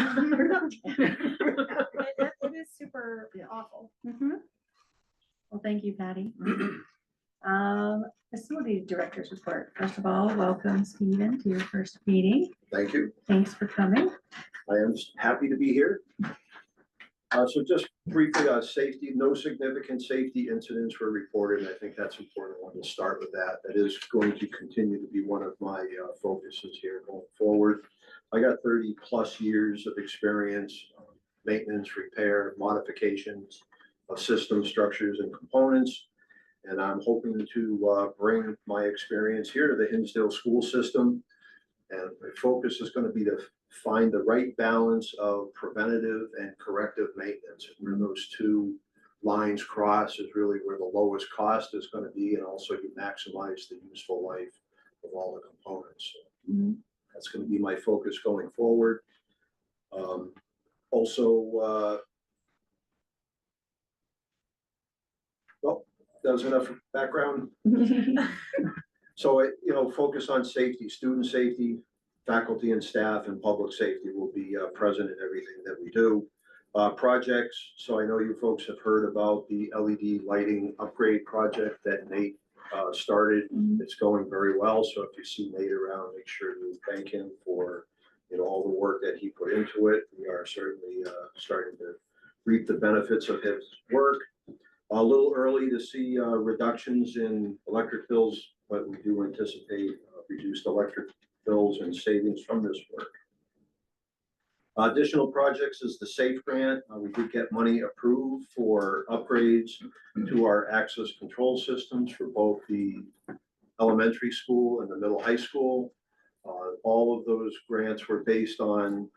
It is super awful. Mhm. Well, thank you, Patty. Facility Director's Report. First of all, welcome, Stephen, to your first meeting. Thank you. Thanks for coming. I am happy to be here. So just briefly on safety, no significant safety incidents were reported. I think that's important. I want to start with that. That is going to continue to be one of my focuses here going forward. I got 30+ years of experience, maintenance, repair, modifications of systems, structures, and components. And I'm hoping to bring my experience here to the Hinsdale school system. And my focus is going to be to find the right balance of preventative and corrective maintenance. Where those two lines cross is really where the lowest cost is going to be, and also you maximize the useful life of all the components. So that's going to be my focus going forward. Also, well, that was enough background. So, focus on safety, student safety, faculty and staff, and public safety will be present in everything that we do. Projects, so I know you folks have heard about the LED lighting upgrade project that Nate started. It's going very well, so if you see Nate around, make sure you thank him for all the work that he put into it. We are certainly starting to reap the benefits of his work. A little early to see reductions in electric bills, but we do anticipate reduced electric bills and savings from this work. Additional projects is the SAFE grant. We did get money approved for upgrades to our access control systems for both the elementary school and the middle high school. All of those grants were based on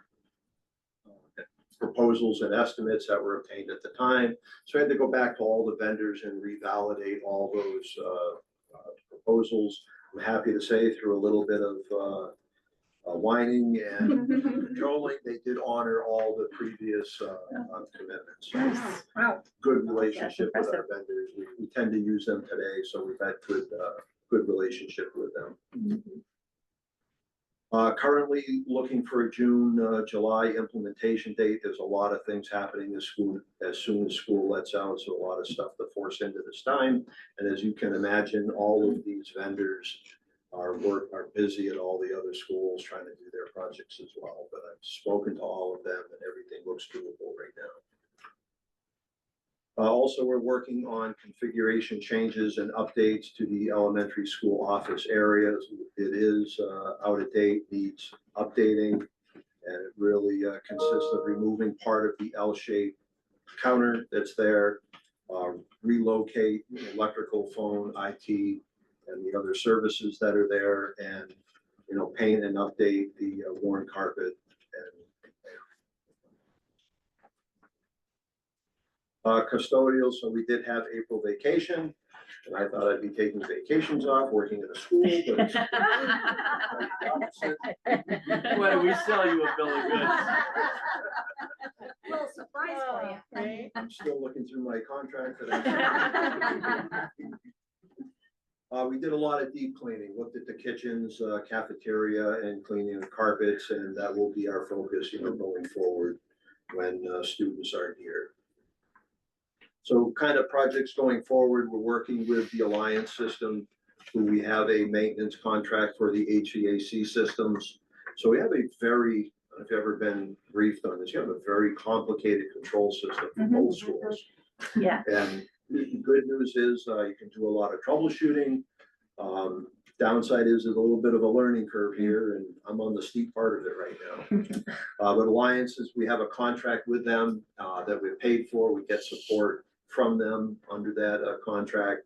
proposals and estimates that were obtained at the time. So I had to go back to all the vendors and revalidate all those proposals. I'm happy to say through a little bit of whining and cajoling, they did honor all the previous commitments. So Wow. good relationship with our impressive. vendors. We tend to use them today, so we've had good relationship with them. Currently looking for a June, July implementation date. There's a lot of things happening as soon as school lets out, so a lot of stuff to force into this time. And as you can imagine, all of these vendors are busy at all the other schools trying to do their projects as well, but I've spoken to all of them and everything looks doable right now. Also, we're working on configuration changes and updates to the elementary school office areas. It is out of date, needs updating, and it really consists of removing part of the L-shaped counter that's there, relocate electrical, phone, IT, and the other services that are there, and paint and update the worn carpet. And custodial, so we did have April vacation, and I thought I'd be taking vacations off, working at a school, but it's Why do we sell you a bill of goods? Little surprise for you. I'm still looking through my contract that we did a lot of deep cleaning, looked at the kitchens, cafeteria, and cleaning the carpets, and that will be our focus, going forward when students aren't here. So kind of projects going forward, we're working with the Alliance system, who we have a maintenance contract for the HVAC systems. So we have a very, if you've ever been briefed on this, you have a very complicated control system for both schools. Yeah. And the good news is you can do a lot of troubleshooting. Downside is there's a little bit of a learning curve here, and I'm on the steep part of it right now. But Alliances, we have a contract with them that we've paid for. We get support from them under that contract.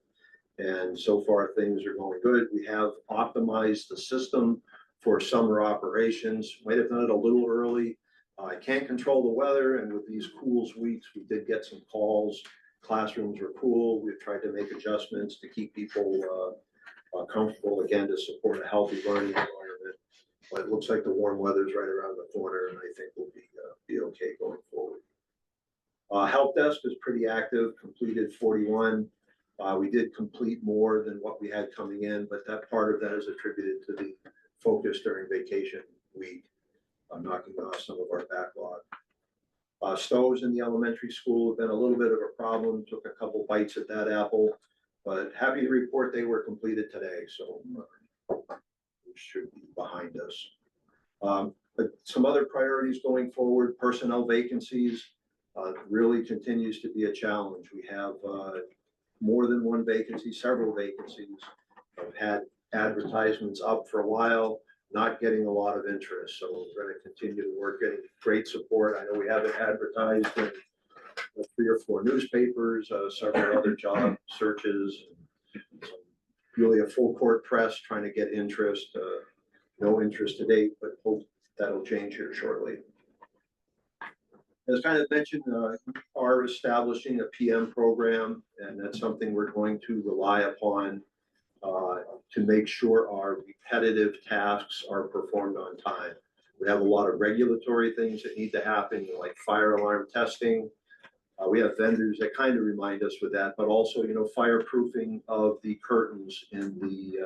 And so far, things are going good. We have optimized the system for summer operations. Might have done it a little early. I can't control the weather, and with these cool weeks, we did get some calls. Classrooms were cool. We've tried to make adjustments to keep people comfortable, again, to support a healthy learning environment. But it looks like the warm weather's right around the corner, and I think we'll be okay going forward. Help desk is pretty active, completed 41. We did complete more than what we had coming in, but that part of that is attributed to the focus during vacation week, knocking off some of our backlog. Stoves in the elementary school have been a little bit of a problem, took a couple bites at that apple, but happy to report they were completed today, so it should be behind us. But some other priorities going forward, personnel vacancies really continues to be a challenge. We have more than one vacancy, several vacancies. I've had advertisements up for a while, not getting a lot of interest. So we're going to continue to work, getting great support. I know we have it advertised in 3 or 4 newspapers, several other job searches. Really a full court press trying to get interest. No interest to date, but hope that'll change here shortly. As kind of mentioned, are establishing a PM program, and that's something we're going to rely upon to make sure our repetitive tasks are performed on time. We have a lot of regulatory things that need to happen, like fire alarm testing. We have vendors that kind of remind us with that, but also, fireproofing of the curtains in the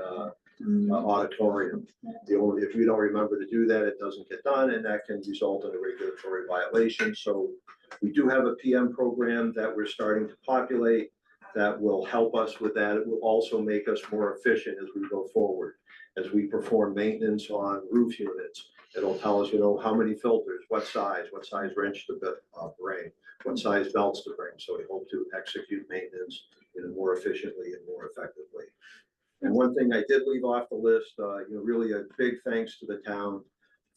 auditorium. If we don't remember to do that, it doesn't get done, and that can result in a regulatory violation. So we do have a PM program that we're starting to populate that will help us with that. It will also make us more efficient as we go forward. As we perform maintenance on roof units, it'll tell us, how many filters, what size wrench to bring, what size belts to bring. So we hope to execute maintenance more efficiently and more effectively. And one thing I did leave off the list, really a big thanks to the town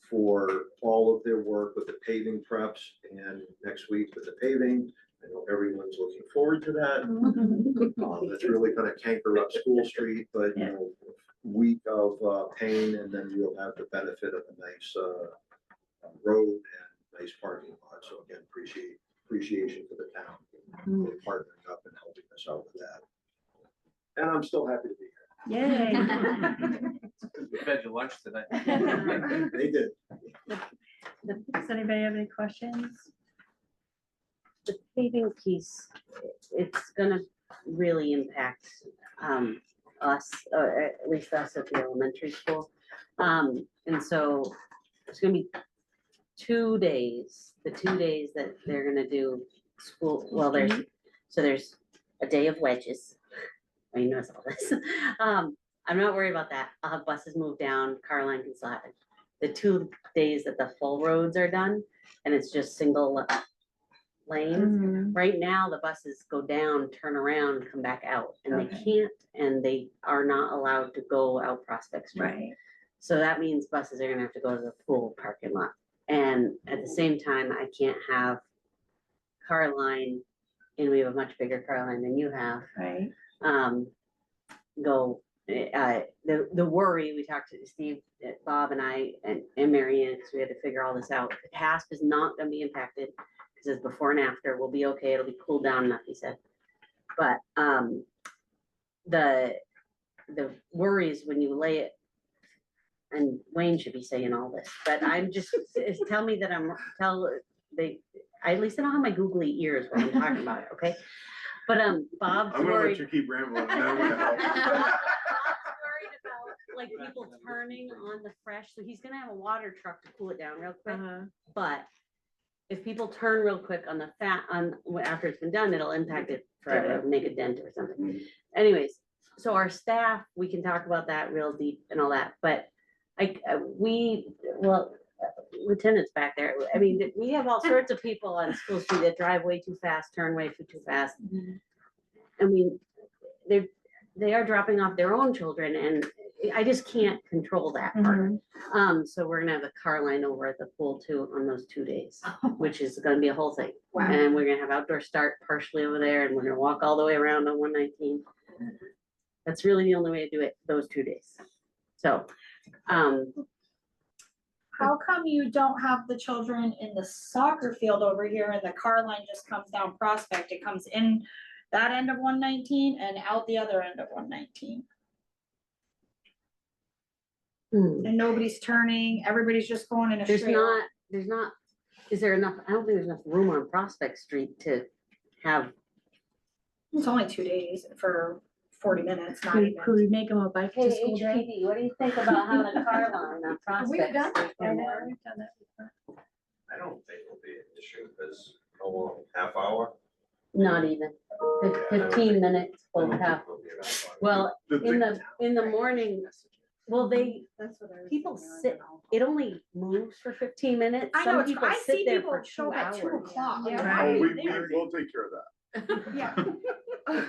for all of their work with the paving preps, and next week with the paving. I know everyone's looking forward to that. That's really going to canker up School Street, but week of pain, and then we'll have the benefit of a nice road and nice parking lot. So again, appreciation for the town for partnering up and helping us out with that. And I'm still happy to be here. Yay. We fed you lunch today. They did. Does anybody have any questions? The paving piece, it's gonna really impact us, or at least us at the elementary school. And so it's gonna be 2 days, the 2 days that they're gonna do school, well, there's a day of wedges. I know all this. I'm not worried about that. I'll have buses move down, car line can slide. The 2 days that the full roads are done and it's just single lanes. Right now, the buses go down, turn around, come back out, and they Okay. can't, and they are not allowed to go out Prospect Street. Right. So that means buses are gonna have to go to the pool parking lot. And at the same time, I can't have car line, and we have a much bigger car line than you have, Right. go, the worry, we talked to Steve, Bob and I, and Mary Ann, because we had to figure all this out. HASP is not gonna be impacted, because it's before and after, we'll be okay, it'll be cooled down enough, he said. But, the worries when you lay it, and Wayne should be saying all this, but I'm just, tell me that at least I don't have my googly ears when I'm talking about it, okay? But, Bob's I'm gonna worried. let you keep rambling. and then I'm gonna help. Bob's worried about like people turning on the fresh, so he's gonna have a water truck to cool it down real quick. But if people turn real quick on the after it's been done, it'll impact it forever, make a dent or something. Anyways, so our staff, we can talk about that real deep and all that, but Lieutenant's back there. I mean, we have all sorts of people on School Street that drive way too fast, turn way too fast. I mean, they are dropping off their own children, and I just can't control that part. So we're gonna have a car line over at the pool too on those 2 days, which is gonna be a whole thing. And we're gonna have outdoor start partially over there, and we're gonna walk all the way around on 119. That's really the only way to do it those 2 days. So, How come you don't have the children in the soccer field over here and the car line just comes down Prospect? It comes in that end of 119 and out the other end of 119. And nobody's turning, everybody's just going in a straight line. is there enough, I don't think there's enough room on Prospect Street to have. It's only 2 days for 40 minutes, not even. Could we make them a bike to school day? HPD, what do you think about having a car line on Prospect? done Street? that I don't think it'll be an issue, because how long, half hour? Not even, 15 minutes, we'll have, well, in the morning, well, people sit, it only moves for 15 minutes. I know, Some it's, people I sit see there people for show 2 up at 2 hours. o'clock. Yeah. Why Oh, are they there? we'll take care of that. Yeah.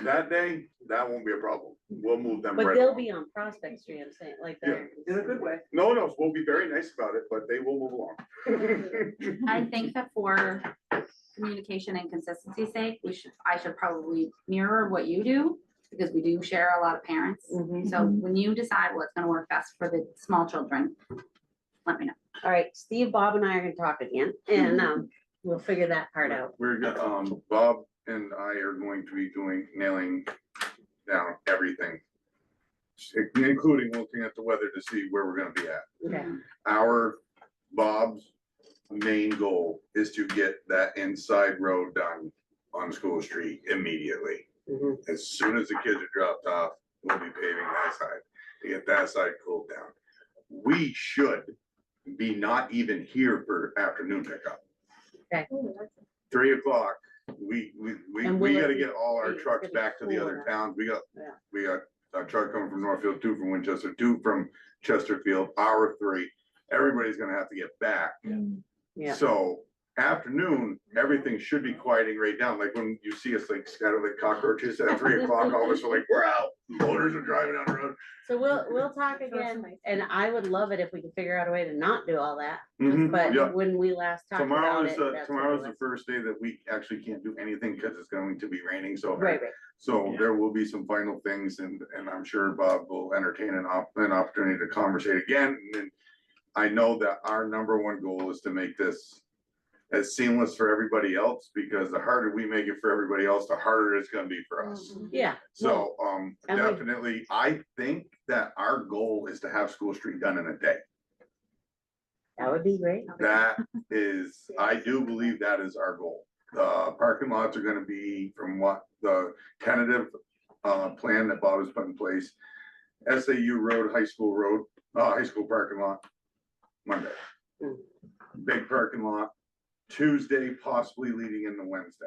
That day, that won't be a problem. We'll move them right But they'll along. be on Prospect Street, I'm saying, like, Yeah. In a good way. No, we'll be very nice about it, but they will move along. I think that for communication and consistency's sake, I should probably mirror what you do, because we do share a lot of parents. So when you decide what's gonna work best for the small children, let me know. all right, Steve, Bob and I are gonna talk again, and, we'll figure that part out. We're gonna, Bob and I are going to be nailing down everything. Including looking at the weather to see where we're gonna be at. Okay, Bob's main goal is to get that inside road done on School Street immediately. As soon as the kids are dropped off, we'll be paving that side to get that side cooled down. We should be not even here for afternoon pickup. Okay. 3 o'clock, we And will it gotta be- get all our it's trucks gonna be back to the other cooler. towns. We got Yeah. a truck coming from Northfield, 2 from Winchester, 2 from Chesterfield, our 3. Everybody's gonna have to get back. yeah, So afternoon, everything should be quieting right down. Like when you see us like scattered like cockroaches at 3 o'clock, all of us are like, we're out. Motors are driving down the road. so we'll talk again, and I would love it if we could figure out a way to not do all that, Yeah. but when we last talked Tomorrow about is, it. that's what tomorrow's it the was. first day that we actually can't do anything because it's going to be raining so hard. Right, So there will be some final things and I'm sure Bob will entertain an opportunity to conversate again. And I know that our #1 goal is to make this as seamless for everybody else, because the harder we make it for everybody else, the harder it's gonna be for us. yeah. So, and we- definitely, I think that our goal is to have School Street done in a day. That would be great. That is, I do believe that is our goal. The parking lots are gonna be from what the tentative plan that Bob has put in place. SAU Road, High School Road, High School parking lot, Monday. Big parking lot, Tuesday, possibly leading into Wednesday.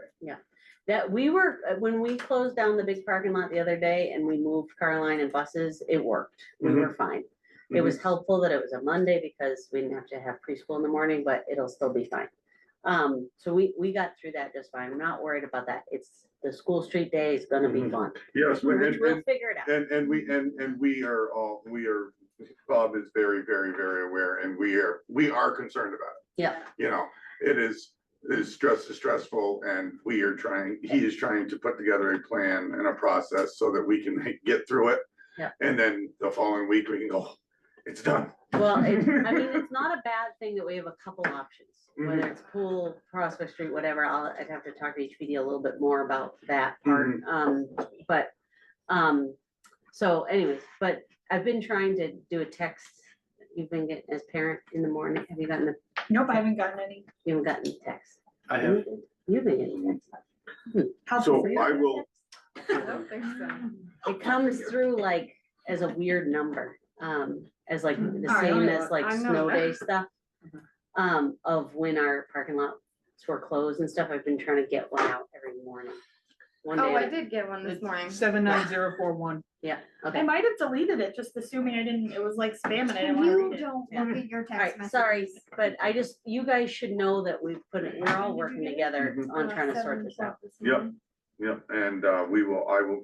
That we were, when we closed down the big parking lot the other day and we moved car line and buses, it worked. We were fine. It was helpful that it was a Monday because we didn't have to have preschool in the morning, but it'll still be fine. So we got through that just fine. I'm not worried about that. It's the school street day is gonna be fun. Yes, We'll figure it out. and we are Bob is very, very, very aware, and we are concerned about it. Yeah. You know, stress is stressful, and he is trying to put together a plan and a process so that we can get through it. Yeah. And then the following week, we can go, it's done. Well, I mean, it's not a bad thing that we have a couple options, whether it's pool, Prospect Street, whatever. I'd have to talk to HPD a little bit more about that part. So anyways, but I've been trying to do a text. You've been getting as parent in the morning. Have you gotten the, Nope, I haven't gotten any. you haven't gotten the text? I have. You've been getting text. Helpful So for you. I will, I don't think so. It comes through like as a weird number, as like the All right, same let me as look. like I know snow that. day stuff. Of when our parking lots were closed and stuff. I've been trying to get one out every morning. One day. Oh, at I a- did get one this morning. 79041. Yeah, I okay. might have deleted it, just assuming I didn't, it was like spam and I didn't wanna read You it. don't Yeah. look at your All text right, sorry, messages. but I just, you guys should know that we're all working together on trying to sort this out. Yep. Yep, and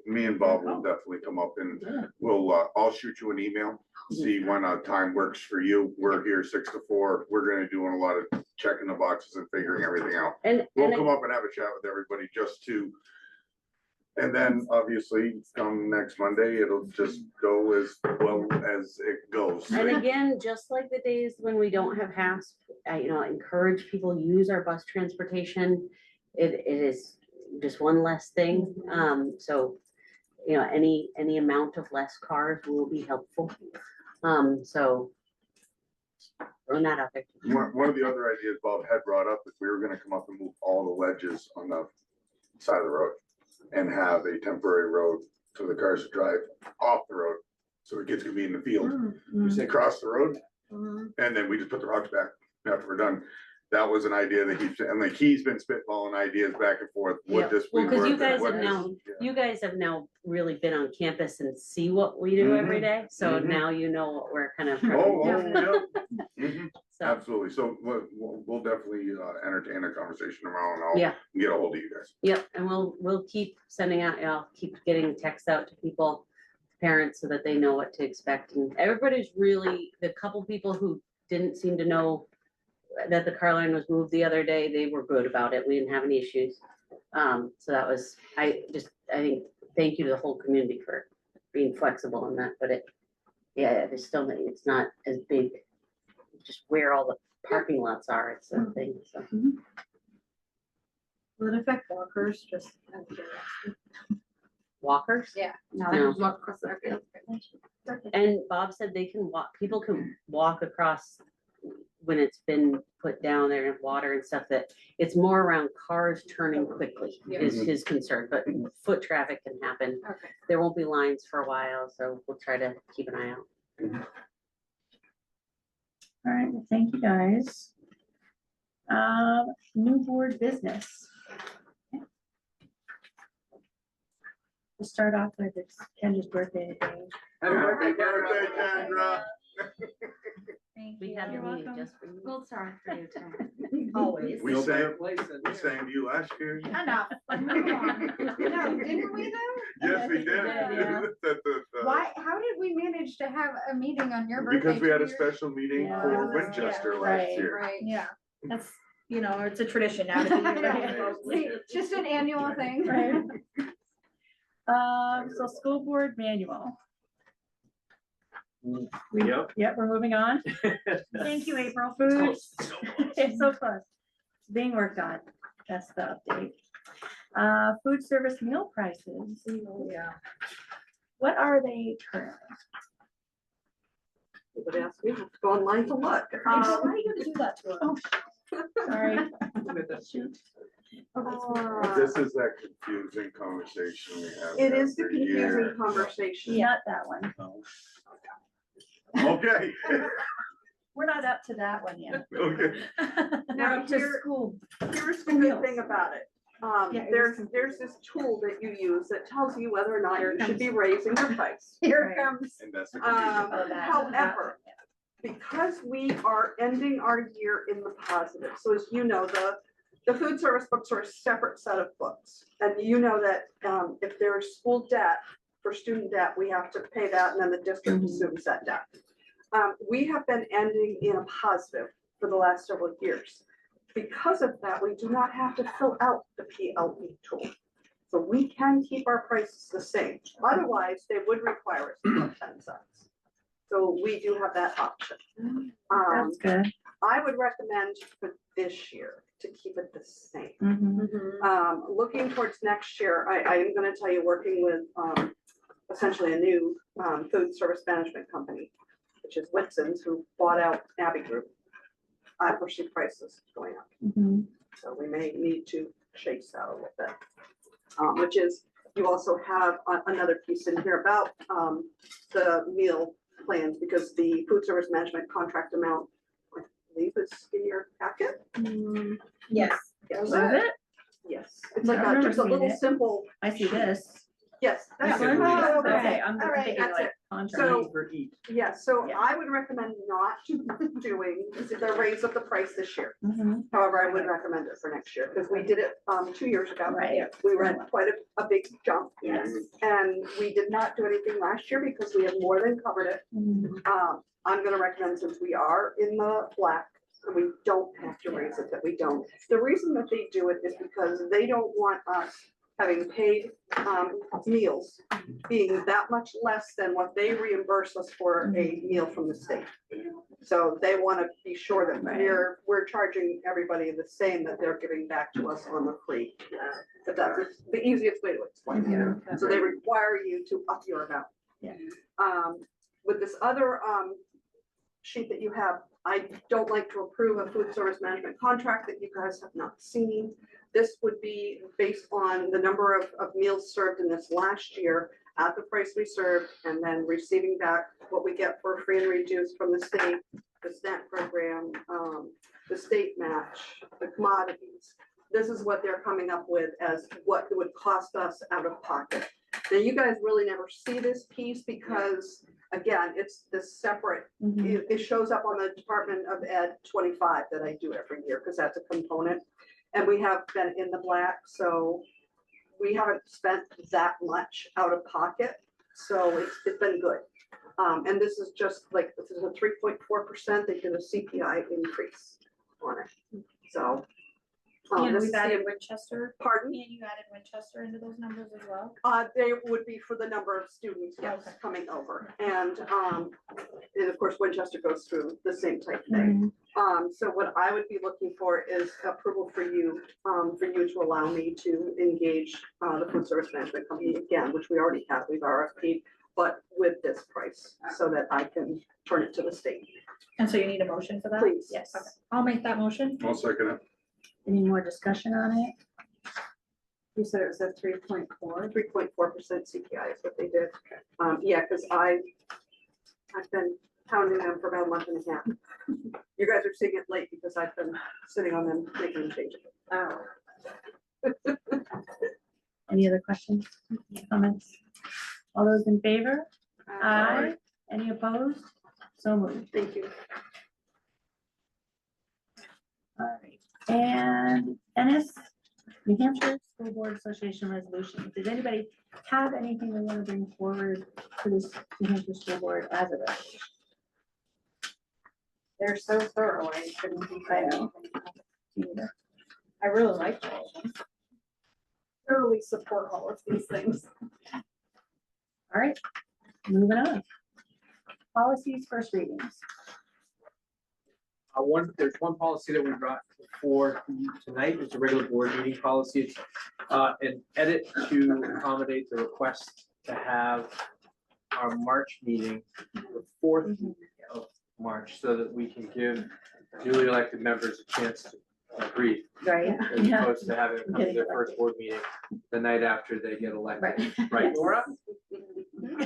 me and Bob will definitely come up and I'll shoot you an email, see when time works for you. We're here 6 to 4. We're gonna do a lot of checking the boxes and figuring everything out. And, We'll come up and have a chat with everybody and then obviously come next Monday, it'll just go as well as it goes. and again, just like the days when we don't have HASP, I encourage people use our bus transportation. It is just one less thing. So, any amount of less cars will be helpful. So throwing that out there. One of the other ideas Bob had brought up is we were gonna come up and move all the ledges on the side of the road and have a temporary road so the cars would drive off the road. So the kids could be in the field, we say cross the road, and then we just put the rocks back after we're done. That was an idea that he's been spitballing ideas back and forth. Would this Well, be because you worth it? guys Would have this- now, yeah. you guys have now really been on campus and see what we do every day. So now you know what we're kind of. Oh, yeah. Mhm. So, Absolutely. So we'll definitely entertain a conversation tomorrow and I'll yeah, get a hold of you guys. yep, and we'll keep sending out, I'll keep getting texts out to people, parents, so that they know what to expect. And everybody's really, the couple people who didn't seem to know that the car line was moved the other day, they were good about it. We didn't have any issues. So that was, I think, thank you to the whole community for being flexible on that, but there's still, it's not as big, just where all the parking lots are, it's a thing, so. Will it affect walkers, just out of curiosity? Walkers? Yeah. No. Walk across their field. And Bob said they can walk, people can walk across when it's been put down there in water and stuff, that it's more around cars turning quickly is his concern, but foot traffic can happen. Okay. There won't be lines for a while, so we'll try to keep an eye out. All right, well, thank you, guys. New board business. We'll start off with it's Kendra's birthday today. Happy birthday, Kendra. We had the meeting just for you. Gold star for you too. Always. We sang to you last year. Enough. No, didn't we though? Yes, we did. Yeah. Why, how did we manage to have a meeting on your birthday? Because we had a 2 years? special meeting Yeah. for Winchester last Right. year. Right. Yeah, that's, it's a tradition now. to be It's just an annual thing. Right. So school board manual. Yep, we're moving on. Thank you, April. Food. It's so close. It's being worked on. That's the update. Food service meal prices. Yeah. What are they currently? But ask me, I have to go online to look. Why are you gonna do that to us? Sorry. This is that confusing conversation we have. It is the every confusing year. conversation. Not that one. Okay. we're not up to that one yet. Okay. We're Now, up to here- school. Here's the good thing about it. Yeah, it There's this tool that you use that tells you whether or not Here you it should be comes. raising your price. Here Right. it comes. And that's the Um, confusion. However, because we are ending our year in the positive, so as you know, the food service books are a separate set of books. And you know that if there's school debt, for student debt, we have to pay that and then the district assumes that debt. We have been ending in a positive for the last several years. Because of that, we do not have to fill out the PLE tool. So we can keep our prices the same. Otherwise, they would require us to put 10 cents. So we do have that option. That's good. I would recommend for this year to keep it the same. Mhm. Looking towards next year, I am gonna tell you, working with essentially a new food service management company, which is Whitson's, who bought out Abbey Group. I foresee prices going up. Mhm. So we may need to chase that a little bit. Which is, you also have another piece in here about the meal plans, because the food service management contract amount, I believe is in your packet. Yes. Yes. Was it? Yes, it's like I remember just a seeing little it. simple, I see this. yes, that's This it. one? Oh, that's Okay, it. I'm All right, thinking that's like it. contract. So- For each. Yes, so Yeah. I would recommend not doing the raise of the price this year. Mhm. However, I would recommend it for next year, because we did it 2 years ago. Right. We ran quite a big jump. Yes. And we did not do anything last year because we have more than covered it. Mhm. I'm gonna recommend, since we are in the black, and we don't have to raise it, that we don't. The reason that they do it is because they don't want us having paid meals being that much less than what they reimburse us for a meal from the state. So they want to be sure that we're charging everybody the same, that they're giving back to us on the free. But that's the easiest way to explain it. So they require you to up your amount. Yeah. With this other sheet that you have, I don't like to approve a food service management contract that you guys have not seen. This would be based on the number of meals served in this last year at the price we served, and then receiving back what we get for free and reduced from the state, the snack program, the state match, the commodities. This is what they're coming up with as what it would cost us out of pocket. Now, you guys really never see this piece because, again, it's this separate, Mhm. it shows up on the Department of Ed 25 that I do every year, because that's a component. And we have been in the black, so we haven't spent that much out of pocket, so it's been good. And this is just like, this is a 3.4%, they did a CPI increase on it, so. And this we've is added the- Winchester. Pardon? And you added Winchester into those numbers as well? They would be for the number of students, yes, coming over. And of course, Winchester goes through the same type thing. So what I would be looking for is approval for you to allow me to engage the food service management company again, which we already have, we've RFP, but with this price, so that I can turn it to the state. And so you need a motion for that? Please. Yes. Okay. I'll make that motion. I'll second it. Any more discussion on it? You said it was a 3.4. 3.4% CPI is what they did. Yeah, because I've been pounding them for about a month and a half. You guys are seeing it late because I've been sitting on them making changes. Oh. Any other questions, comments? All those in favor? Aye. Any opposed? So moved. Thank you. All right. And Ennis, New Hampshire School Board Association resolution. Does anybody have anything they want to bring forward to this New Hampshire School Board as a resolution? They're so thorough, I couldn't think I of know. anything. Either. I really like all of them. Thoroughly support all of these things. All right, moving on. Policies, first readings. There's one policy that we brought forward tonight, it's a regular board meeting policy, it's an edit to accommodate the request to have our March meeting, the 4th of March, so that we can give newly elected members a chance to breathe, Right. as Yeah. opposed to having them come to their first board meeting the night after they get elected. Right, Laura?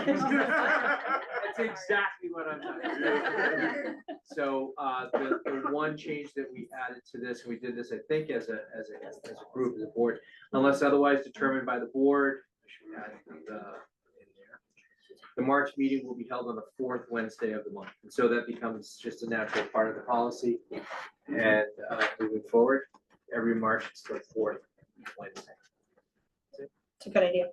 That's exactly what I'm doing. So, the one change that we added to this, and we did this, I think, as a group, as a board, unless otherwise determined by the board. I should add the in there. The March meeting will be held on the fourth Wednesday of the month, and so that becomes just a natural part of the policy. And, moving forward, every March, it's the fourth Wednesday. It's a good idea.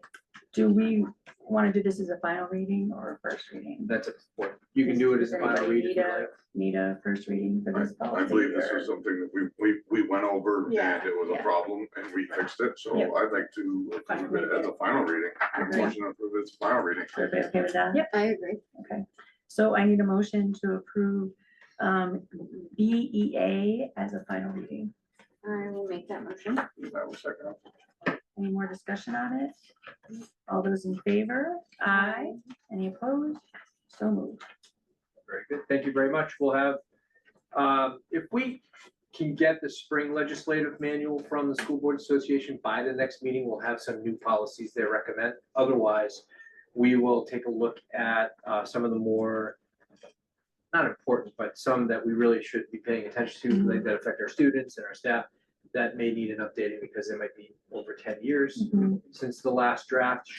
Do we want to do this as a final reading or a first reading? That's a point. You can do it as a final read if you like. Need a first reading for this I policy? believe this or- is something that we went over Yeah. and it was Yeah. a problem and we fixed it, so Yep. I'd like to approve it as a final reading. Agree. Motion to approve it as a final reading. Everybody okay with that? Yep, I agree. Okay, so I need a motion to approve BEA as a final reading. I will make that motion. I will second. Any more discussion on it? All those in favor? Aye. Any opposed? So moved. Very good. Thank you very much. We'll have, if we can get the spring legislative manual from the School Board Association by the next meeting, we'll have some new policies they recommend. Otherwise, we will take a look at some of the more, not important, but some that we really should be paying attention to, like that affect our students and our staff, that may need an updating because it might be over 10 years Mhm. since the last draft.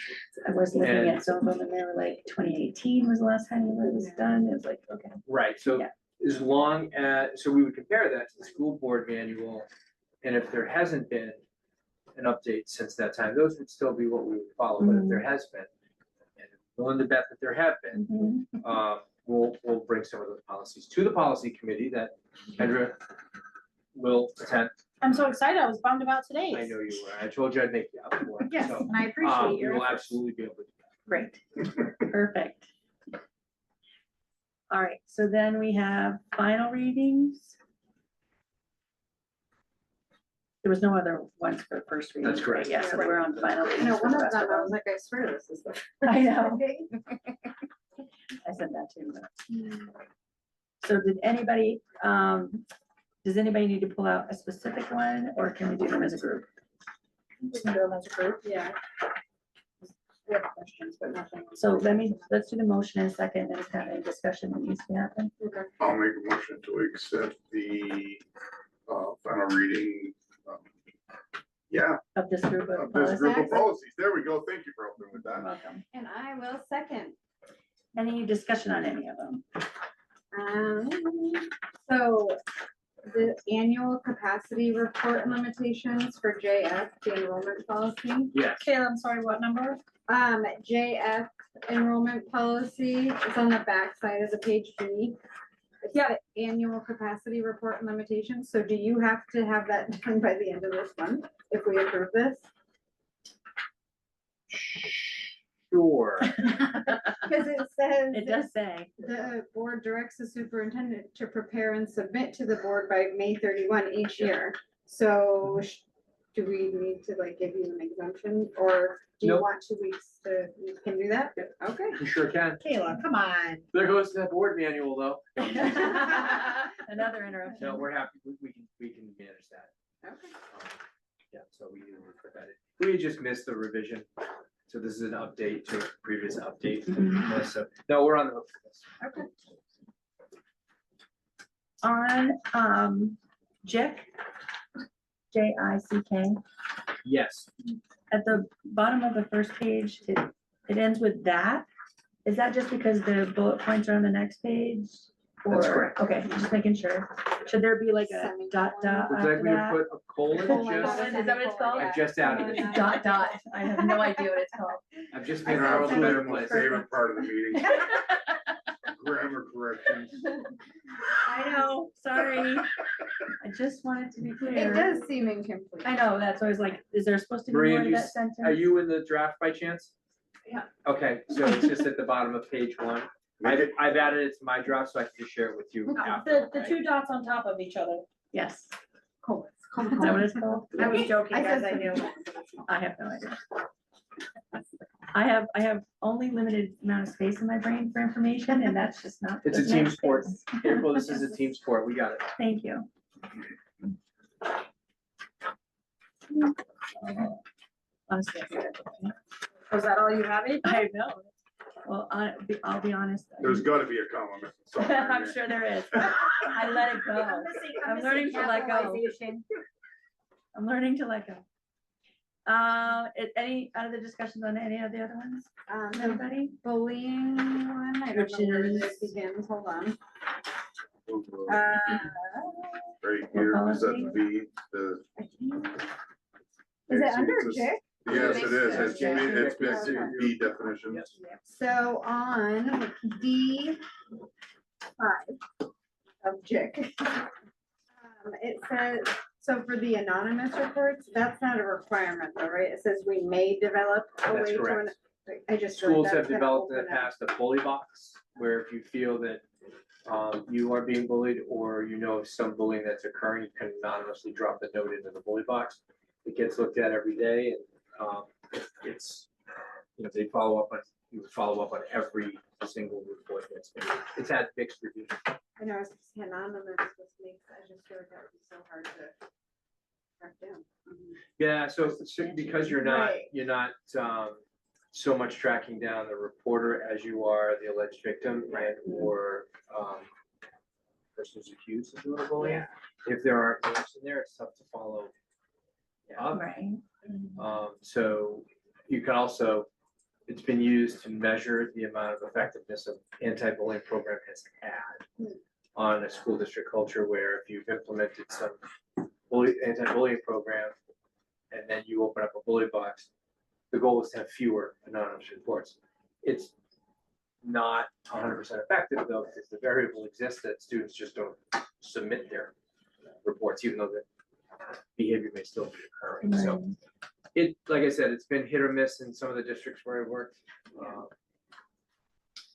I was looking And- at some of them and they were like 2018 was the last time it was done. It was like, okay. Right, so Yeah. as long as, so we would compare that to the school board manual, and if there hasn't been an update since that time, those would still be what we would follow, but if there has been, and willing to bet that there have been, Mhm. we'll bring some of those policies to the policy committee that Kendra will attend. I'm so excited. I was bummed about today. I know you were, I told you I'd make you up for it, Yes, so. and I appreciate We your will efforts. absolutely be able to do that. Great, perfect. All right, so then we have final readings. There was no other ones for first reading. That's correct. Yeah, so we're on final readings. No, for one the of rest them, I was them. like, I swear this is the. I know. I said that too. but- So did anybody, does anybody need to pull out a specific one or can we do them as a group? Yeah. We have questions, but nothing. So let's do the motion in a second and have any discussion that needs to happen. I'll make a motion to accept the final reading. Yeah, Of this group of of this group of policies. policies. There we go. Thank you for helping with You're that. welcome. And I will second. Any discussion on any of them? So the annual capacity report limitations for JF, the enrollment policy. Yes. Kayla, I'm sorry, what number? JF enrollment policy, it's on the back side of the page B. It's the annual capacity report and limitations, so do you have to have that done by the end of this month if we approve this? Sure. Because it says. It does say. The board directs the superintendent to prepare and submit to the board by May 31 each year. So do we need to like give you an exemption or do you Nope. want 2 weeks to, you can do that? Okay. You sure can. Kayla, come on. There goes that board manual, though. Another interruption. No, we're happy, we can manage that. Okay. Yeah, so we can put that in. We just missed the revision, so this is an update to a previous update. So, no, we're on the hook for this. Okay. On, JICK, JICK, Yes, at the bottom of the first page, it ends with that. Is that just because the bullet points are on the next page? That's Or- correct. Okay, just making sure. Should there be like a dot dot would you like after me to that? put a colon, just, Is that what it's called? I just added it. Dot dot. I have no idea what it's called. I've just made our world a better place. Favorite part of the meeting. Grammar corrections. I know, sorry. I just wanted to be clear. It does seem incomplete. I know, that's why I was like, is there supposed to be Maria, more to you that s- sentence? Are you in the draft by chance? Yeah. Okay, so it's just at the bottom of page 1. I've added it to my draft, so I can just share it with you after. The two dots on top of each other. Yes. Cool. Is that what it's called? I was joking, I guys, said I knew. I have no idea. I have only limited amount of space in my brain for information and that's just not. It's a doesn't team have sport. space. April, this is a team sport. We got it. Thank you. Honestly, I forget. Was that all you have? I know. well, I'll be honest. There's gotta be a comma missing somewhere. I'm sure there is. I let it go. I'm learning to let go. I'm learning to let go. Any other discussions on any of the other ones? Anybody? Bullying one, I don't know where this begins, hold on. Right here, is that B, the. Is it see, under it's just- J? Yes, it is. It's B, Yeah. it's B definitions. So on D five of JIC. It says, so for the anonymous reports, that's not a requirement though, right? It says we may develop a That's way to. correct. I just. feel like Schools that's have gonna developed in the open up- past a bully box, where if you feel that you are being bullied, or you know of some bullying that's occurring, you can anonymously drop the note into the bully box. It gets looked at every day, and it's, you know, they follow up on, you would follow up on every single report that's been, it's had mixed reviews. I know, it's anonymous, this makes, I just feel like that would be so hard to track down. Yeah, so because you're not, Right. you're not so much tracking down the reporter as you are the alleged victim and or person who's accused of doing a bullying. If there aren't names in there, it's tough to follow up. Right. So you can also, it's been used to measure the amount of effectiveness of anti-bullying program has had on a school district culture, where if you've implemented some anti-bullying program and then you open up a bully box, the goal is to have fewer anonymous reports. It's not 100% effective though, because the variable exists that students just don't submit their reports, even though the behavior may still be occurring. So it, like I said, it's been hit or miss in some of the districts where I worked.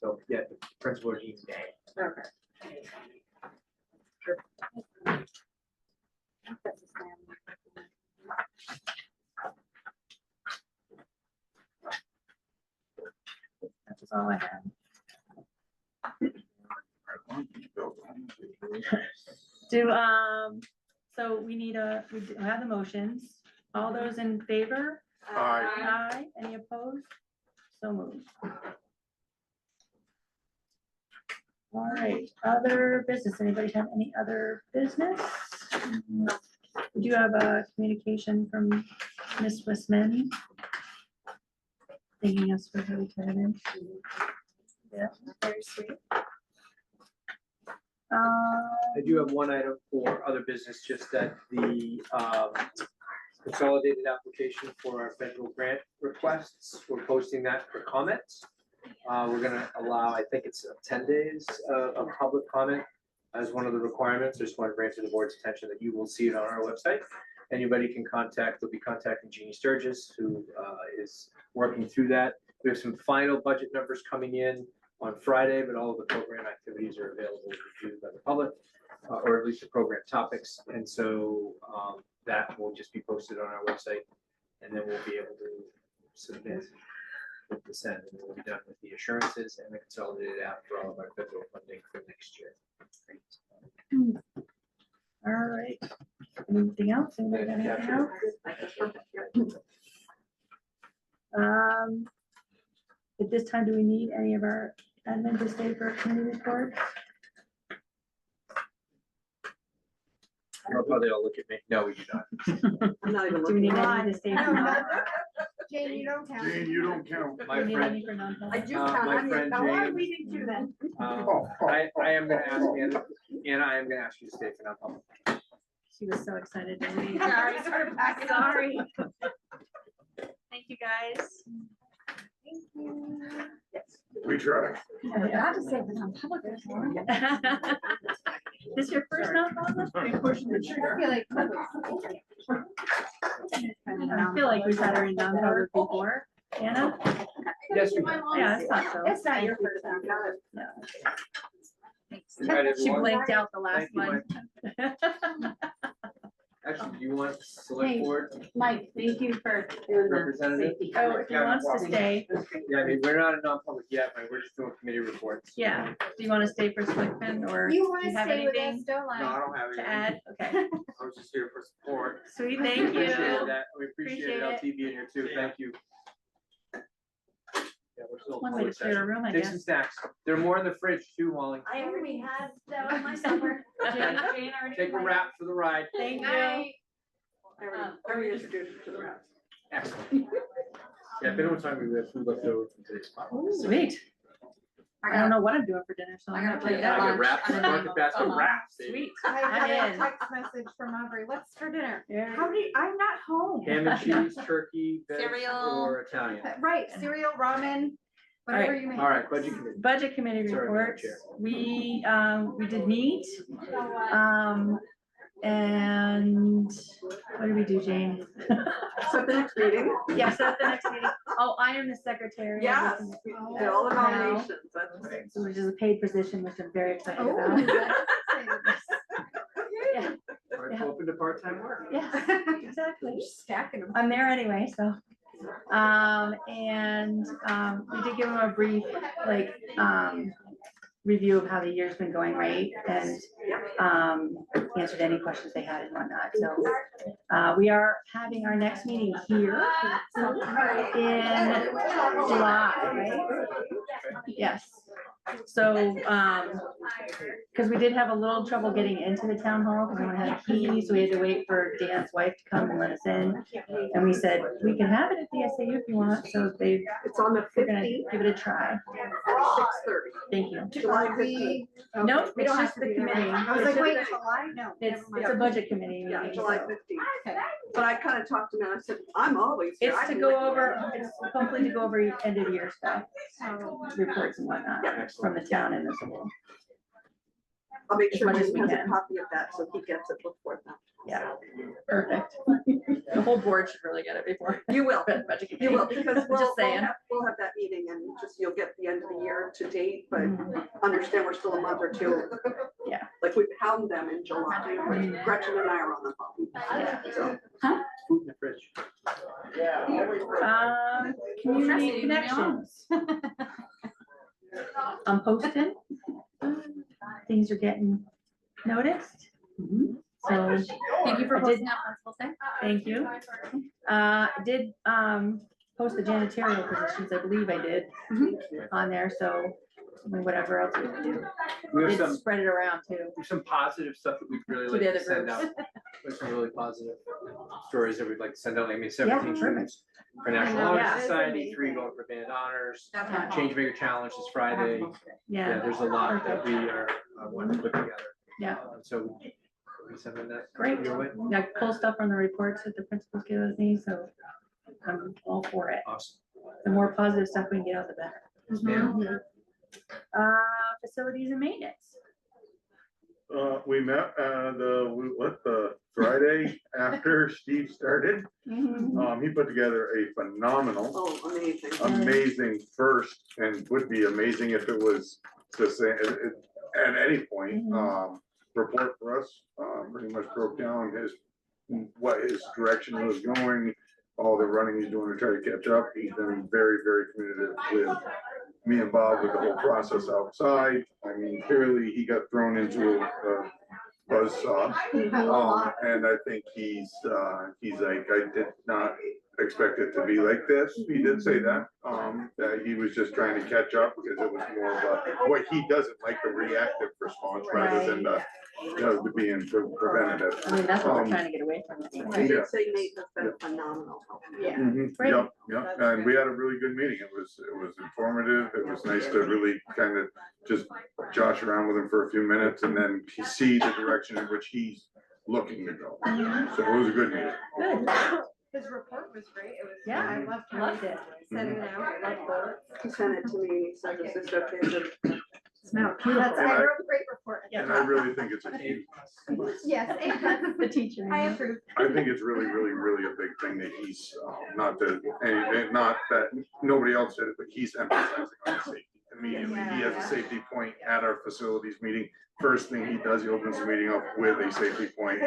So yeah, the principal or dean's day. Okay. That's all I had. So we need we do have the motions. All those in favor? Aye. Aye. Any opposed? So moved. All right, other business. Anybody have any other business? We do have a communication from Ms. Westman. Thanking us for her retirement. Yeah, very sweet. I do have one item for other business, just that the consolidated application for our federal grant requests, we're posting that for comments. We're gonna allow, I think it's 10 days of public comment as one of the requirements. I just want to bring to the board's attention that you will see it on our website. Anybody can contact, we'll be contacting Jeannie Sturgis, who is working through that. We have some final budget numbers coming in on Friday, but all of the program activities are available to review by the public, or at least the program topics. And so that will just be posted on our website, and then we'll be able to submit with the send, and we'll be done with the assurances and the consolidated app for all of our federal funding for next year. all right. Anything else? Anybody got anything else? At this time, do we need any of our admin to stay for committee reports? Oh, they all look at me. No, we do not. I'm not even Do we need looking. any to stay for? Jane, you don't count. Jane, you don't count. Do My we need friend, any for non-public? I do my count, I'm friend now I'm Jane. leaving too then. I am gonna ask Anna, I am gonna ask you to stay for non-public. She was so excited to leave. Sorry, sort of back it up. Sorry. Thank you, guys. We try. I forgot to say the non-public before. This your first non-public? I feel like. I feel like we've had her in non-public before. Anna? Yes, we have. Yeah, I thought so. It's not your first time. No. All right, She everyone. blanked out the last Thank you, one. Actually, do you want select board Mike, thank you for doing the representative? safety. Oh, if he wants to stay, Yeah, I mean, we're not a non-public yet, but we're just doing committee reports. yeah. Do you want to stay for selectmen or do You you wanna have stay with us, anything don't lie. don't have to add? Okay, I was just here for support. sweet, We thank you. appreciate that. We appreciate Appreciate it. LTV in here too. Thank you. Yeah, we're still. One way to clear a room, I Take some guess. snacks. There are more in the fridge too, Molly. I already had that on my supper. Jane already. Take a wrap for the ride. Thank you. I already introduced you to the rest. Excellent. Yeah, if anyone's hungry, we have food left over from today's spot. Sweet. I don't know what I'm doing for dinner, so I I'm gotta gonna play play that. that. I get wraps, I don't market know. basket Oh, wraps. baby. Sweet. I I'm got a in. text message from Aubrey, what's for dinner? Yeah. How do you, I'm not home. Ham and cheese, turkey, veg, Cereal. or Italian. Right, cereal, ramen, whatever you make. All right, budget committee. Budget committee Sorry, Madam reports. Chair. We did meet. And what did we do, Jane? So the next meeting, Yeah, set the next meeting. Oh, I am the secretary. yes, we did all the Now. nominations, that's right. Which is a paid position, which I'm very excited Oh, about. Yeah, All right, Yeah. open to part-time work. yeah, exactly. Stacking them. I'm there anyway, so. We did give them a brief, like, review of how the year's been going, right? And, answered any questions they had and whatnot, so. We are having our next meeting here in July, right? Yes. So, because we did have a little trouble getting into the town hall, because no one had a key, so we had to wait for Dan's wife to come and let us in. And we said, we can have it at the SAU if you want, so It's on the we're gonna 15th, give it a try. 6:30. Thank you. July 15th. Nope, We it's don't just have to the be there. committee. I was It's like, just wait, the- July? No. It's never mind. a budget committee Yeah, meeting, July so 15th. Okay. But I kind of talked to him and I said, I'm always here. it's I to can go wait." over, it's hopefully to go over end of year stuff, reports and whatnot from the town and the school. I'll make as sure much he as we has a can. copy of that, so he gets it before that. Yeah, perfect. The whole board should really get it before. You will, Budget you will, committee. because we'll, Just saying. we'll have that meeting and just, you'll get the end of the year to date, but Mhm. understand we're still a month or two. Yeah. Like we pound them in July, Gretchen and I are on the phone. Yeah. So, Food in the fridge. Community connections. I'm posting. Things are getting noticed. So, Thank you for I did- posting up Principal's Day. thank you. I did, post the janitorial positions, I believe I did, on there, so I mean, whatever else we can do. We have Did some, spread it around too. some positive stuff that we'd really To like the to other send out. groups. There's some really positive stories that we'd like to send out. I mean, Yeah, 17 perfect. students for National I know, Honor yeah. Society, 3 going for band honors. That's Yeah. Change Maker Challenge is Friday. Yeah, Yeah, there's a lot that we are wanting to put together. yeah, So we sending that great. your way. Yeah, pull stuff from the reports that the principals give us, so I'm all for it. Awesome. The more positive stuff we can get out, the better. Yeah. Facilities and maintenance. We met, the Friday after Steve started. He put together a phenomenal, oh, amazing. amazing first, and would be amazing if it was the same, at any point, report for us. Pretty much broke down what his direction was going, all the running he's doing to try to catch up. He's been very, very committed with me and Bob with the whole process outside. I mean, clearly he got thrown into a buzzsaw. And I think he's like, I did not expect it to be like this. He did say that, that he was just trying to catch up because it was more of a, what he doesn't like, the reactive response rather than the, the being preventative. I mean, that's what we're trying to get away from. I Yeah. did say Nate has been phenomenal. Yeah. Great. Yep, yep, and we had a really good meeting. It was informative. It was nice to really kind of just josh around with him for a few minutes and then see the direction in which he's looking to go. So it was a good meeting. Good. His report was great. It was, Yeah, I loved how loved he it. set it out. I loved bullets. He sent it to me, he said, is this okay to Smell That's, beautiful. I wrote a great report. And I really think it's a huge, Yes, The teacher. I approve. I think it's really, really, really a big thing that he's, not that, and not that nobody else did it, but he's emphasizing on safety. Immediately, he has a safety point at our facilities meeting. First thing he does, he opens the meeting up with a safety point,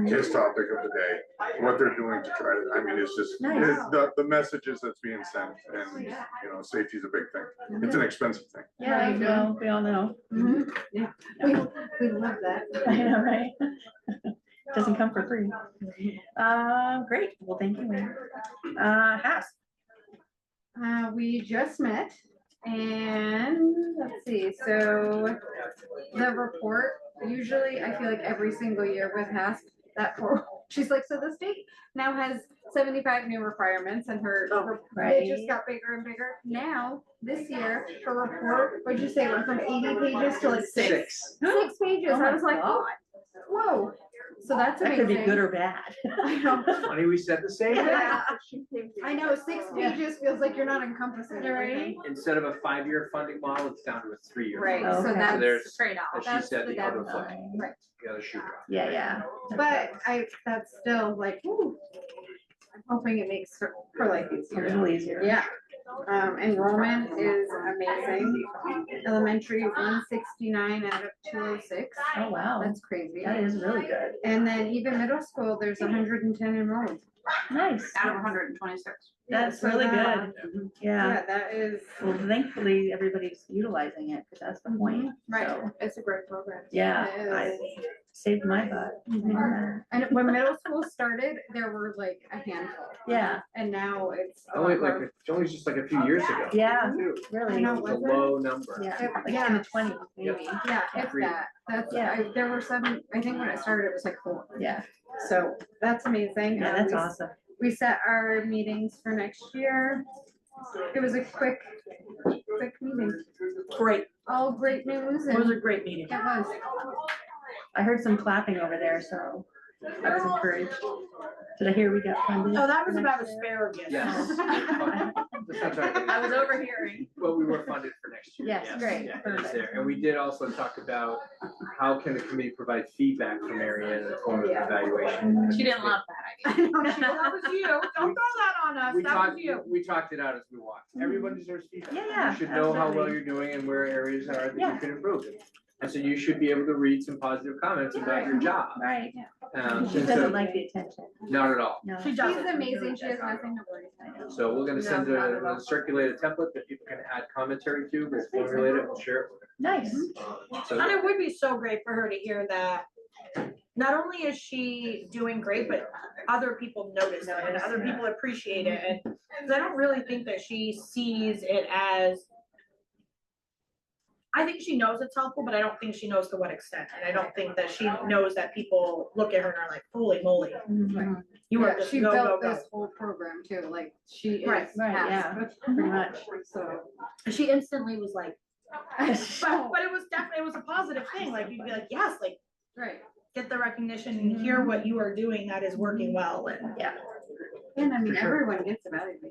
his topic of the day, what they're doing to try to, I mean, it's just, Nice. the messages that's being sent, and, you know, safety is a big thing. It's an expensive thing. Yeah, we all know. Yeah. We love that. I know, right? Doesn't come for free. Great, well, thank you, Wayne. Haas. We just met And let's see, so the report, usually I feel like every single year we've asked that for, she's like, so the state now has 75 new requirements and her, right. it just got bigger and bigger. Now, this year, her report, what'd you say, went from 80 pages to like six pages. Oh my I was like, God. whoa. So that's That amazing. could be good or bad. I know. Funny, we said the same thing. Yeah. I know, 6 pages feels like you're not encompassing everything. Instead of a 5-year funding model, it's down to a 3-year. Right, Okay. so So that's, there's, Trade off. as she that's said, the the other deadline. foot, Right. the other shoe drop. Yeah. But that's still like, ooh, I'm hoping it makes her life A easier. little easier. Yeah. Enrollment is amazing. Elementary 169 out of 206. Oh, wow. That's crazy. That is really good. And then even middle school, there's 110 enrolled. Nice. Out of 126. That's So really that- good. Yeah. Yeah, that is, Well, thankfully, everybody's utilizing it, because that's the point. right, So, it's a great program. yeah, It I is. saved my butt. Mhm. And when middle school started, there were like a handful. Yeah, And now it's. a Only lot like, more. it's only just like a few years ago. Yeah. too. really. I know. It was a Was it? low number. Yeah, like Yeah. in the 20s, maybe. Yeah, if Agreed. that, that's, Yeah. there were 7, I think when it started, it was like 4. Yeah, So that's amazing. yeah, that's We- awesome. We set our meetings for next year. It was a quick meeting. Great, All great news it was and a great meeting. it was. I heard some clapping over there, so I was encouraged. Did I hear we got funded? Oh, that was for about next year? asparagus. Yes. That's not talking- I was overhearing. But we were funded for next year. Yes, great, Yeah, it is perfect. there. And we did also talk about how can the committee provide feedback for Marianne in the form of Yeah. evaluation. She didn't love that idea. That was you, don't throw that on us, We that was talked, you. we talked it out as we walked. Everyone deserves feedback. Yeah, You should know how well absolutely. you're doing and where areas are that you Yeah. can improve. And so you should be able to read some positive comments about your job. Right. She And doesn't so, like the attention. not at all. No. She She's doesn't. amazing. She has nothing to worry I know. So we're gonna send No, not at all. a circulated template that people can add commentary to. We'll formulate it, we'll share it. Nice. So And it would be so great for her to hear that not only is she doing great, but other people notice it and Notice, other yeah. people appreciate it. And 'cause I don't really think that she sees it as, I think she knows it's helpful, but I don't think she knows to what extent. And I don't think that she knows that people look at her and are like, holy moly, Mhm. you are Yeah, just she go, go, built go. this whole program too, like she is. Right, right, tasked. Pretty much. So. She instantly was like, but Oh, it was definitely, it was a positive thing. Like you'd be like, yes, like right. get the recognition and hear what you are doing that is working well. And Yeah, And I mean, For sure. everyone gets evaluated.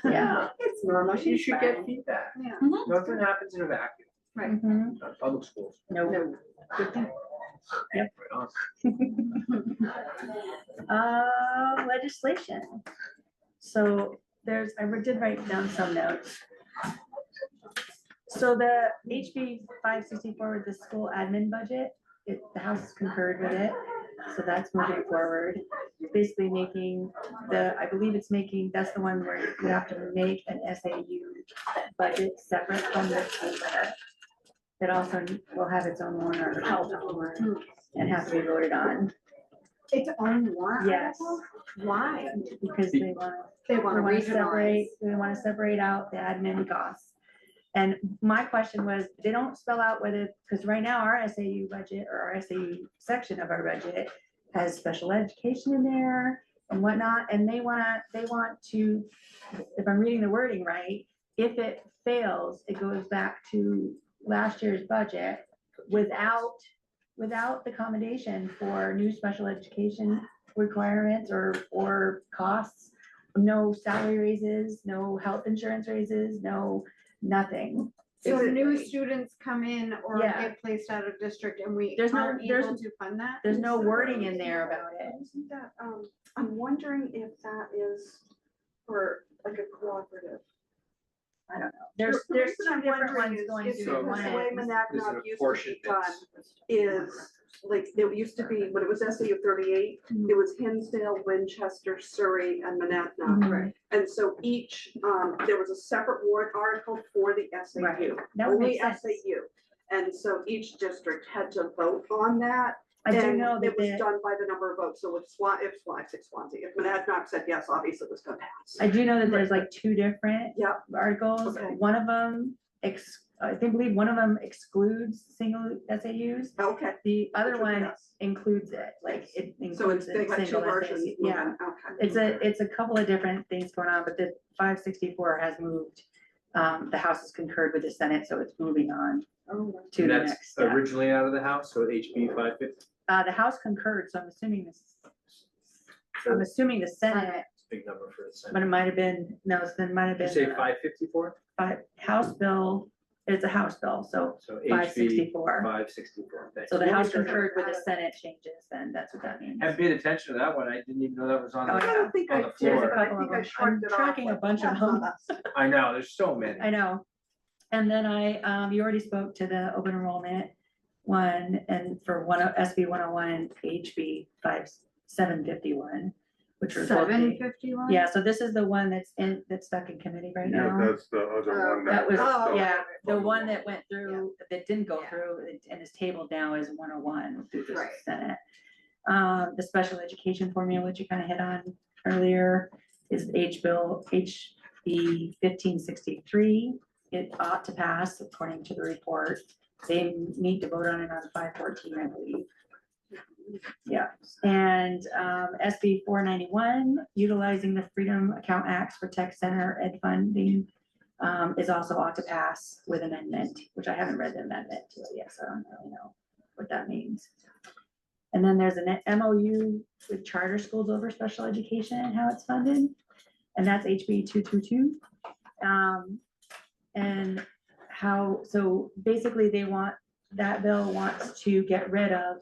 yeah. It's normal. you She's should get fine. feedback. Yeah. Nothing happens in a vacuum, Right. Mhm. not public schools. No. No. Good thing. Right on. Legislation. So there's, I did write down some notes. So the HB 564 with the school admin budget, the House concurred with it. So that's moving forward. Basically making I believe it's making, that's the one where you have to make an SAU budget separate from the school budget. It also will have its own warrant article and have to be voted on. Its own warrant Yes. article? Why? Because they want They want to regionalize. we want to separate out the admin costs. And my question was, they don't spell out whether, because right now our SAU budget or our SAU section of our budget has special education in there and whatnot, and they want to, if I'm reading the wording right, if it fails, it goes back to last year's budget without the accommodation for new special education requirements or costs, no salary raises, no health insurance raises, no, nothing. So new basically. students come in or Yeah. get placed out of district and we There's no- aren't there's- able to fund that? There's no wording in there about it. Isn't that, I'm wondering if that is for like a cooperative. I don't know. There's The two reason I'm different wondering ones is going because to So- the one way is. There's an Monadnock used to be apportionment. done is, like, it used to be, when it was SAU 38, it was Hinsdale, Winchester, Surrey, and Monadnock. Right. And so each, there was a separate warrant article for the SAU, Right. That would only make sense. SAU. And so each district had to vote on that. I do And know that it was the, done by the number of votes, so if Swansea, if Monadnock said yes, obviously it was gonna pass. I do know that there's like two different Yep. articles. Okay. One of them I believe one of them excludes single SAUs. Okay. The other Which would be one us. includes it, like it So includes it's, they the got two single versions. SAU. Yeah, moving. Okay. it's a couple of different things going on, but the 564 has moved. The House has concurred with the Senate, so it's moving on to And the that's next step. originally out of the House, so HB 550. The House concurred, so I'm assuming the Senate, Big number for the but Senate. it might have been, no, it might have Did been. you say 554? House bill, it's a House bill, so So HB 564. 564. Thanks. So the House concurred with the Senate changes, then that's what that means. Haven't paid attention to that one. I didn't even know that was on Oh, I the, don't think on I the did, There's a but floor. I couple of think I them. shrugged I'm it off. tracking a like, bunch of "That's not them." us." I know, there's so many. I know. And then you already spoke to the open enrollment one, and for SB 101, HB 751, which was both the- 751? Yeah, so this is the one that's stuck in committee right Yeah, now. that's the other one. That was, Oh, yeah, the Other one that went through, that didn't go Yeah. through and is tabled now is 101 through the Right. Senate. The special education formula, which you kind of hit on earlier, is HB 1563. It ought to pass according to the report. They need to vote on it on 514, I believe. Yeah, and SB 491, utilizing the Freedom Account Acts for Tech Center Ed funding, is also ought to pass with amendment, which I haven't read the amendment to it yet, so I don't really know what that means. And then there's an MOU with charter schools over special education and how it's funded, and that's HB 222. And how, so basically that bill wants to get rid of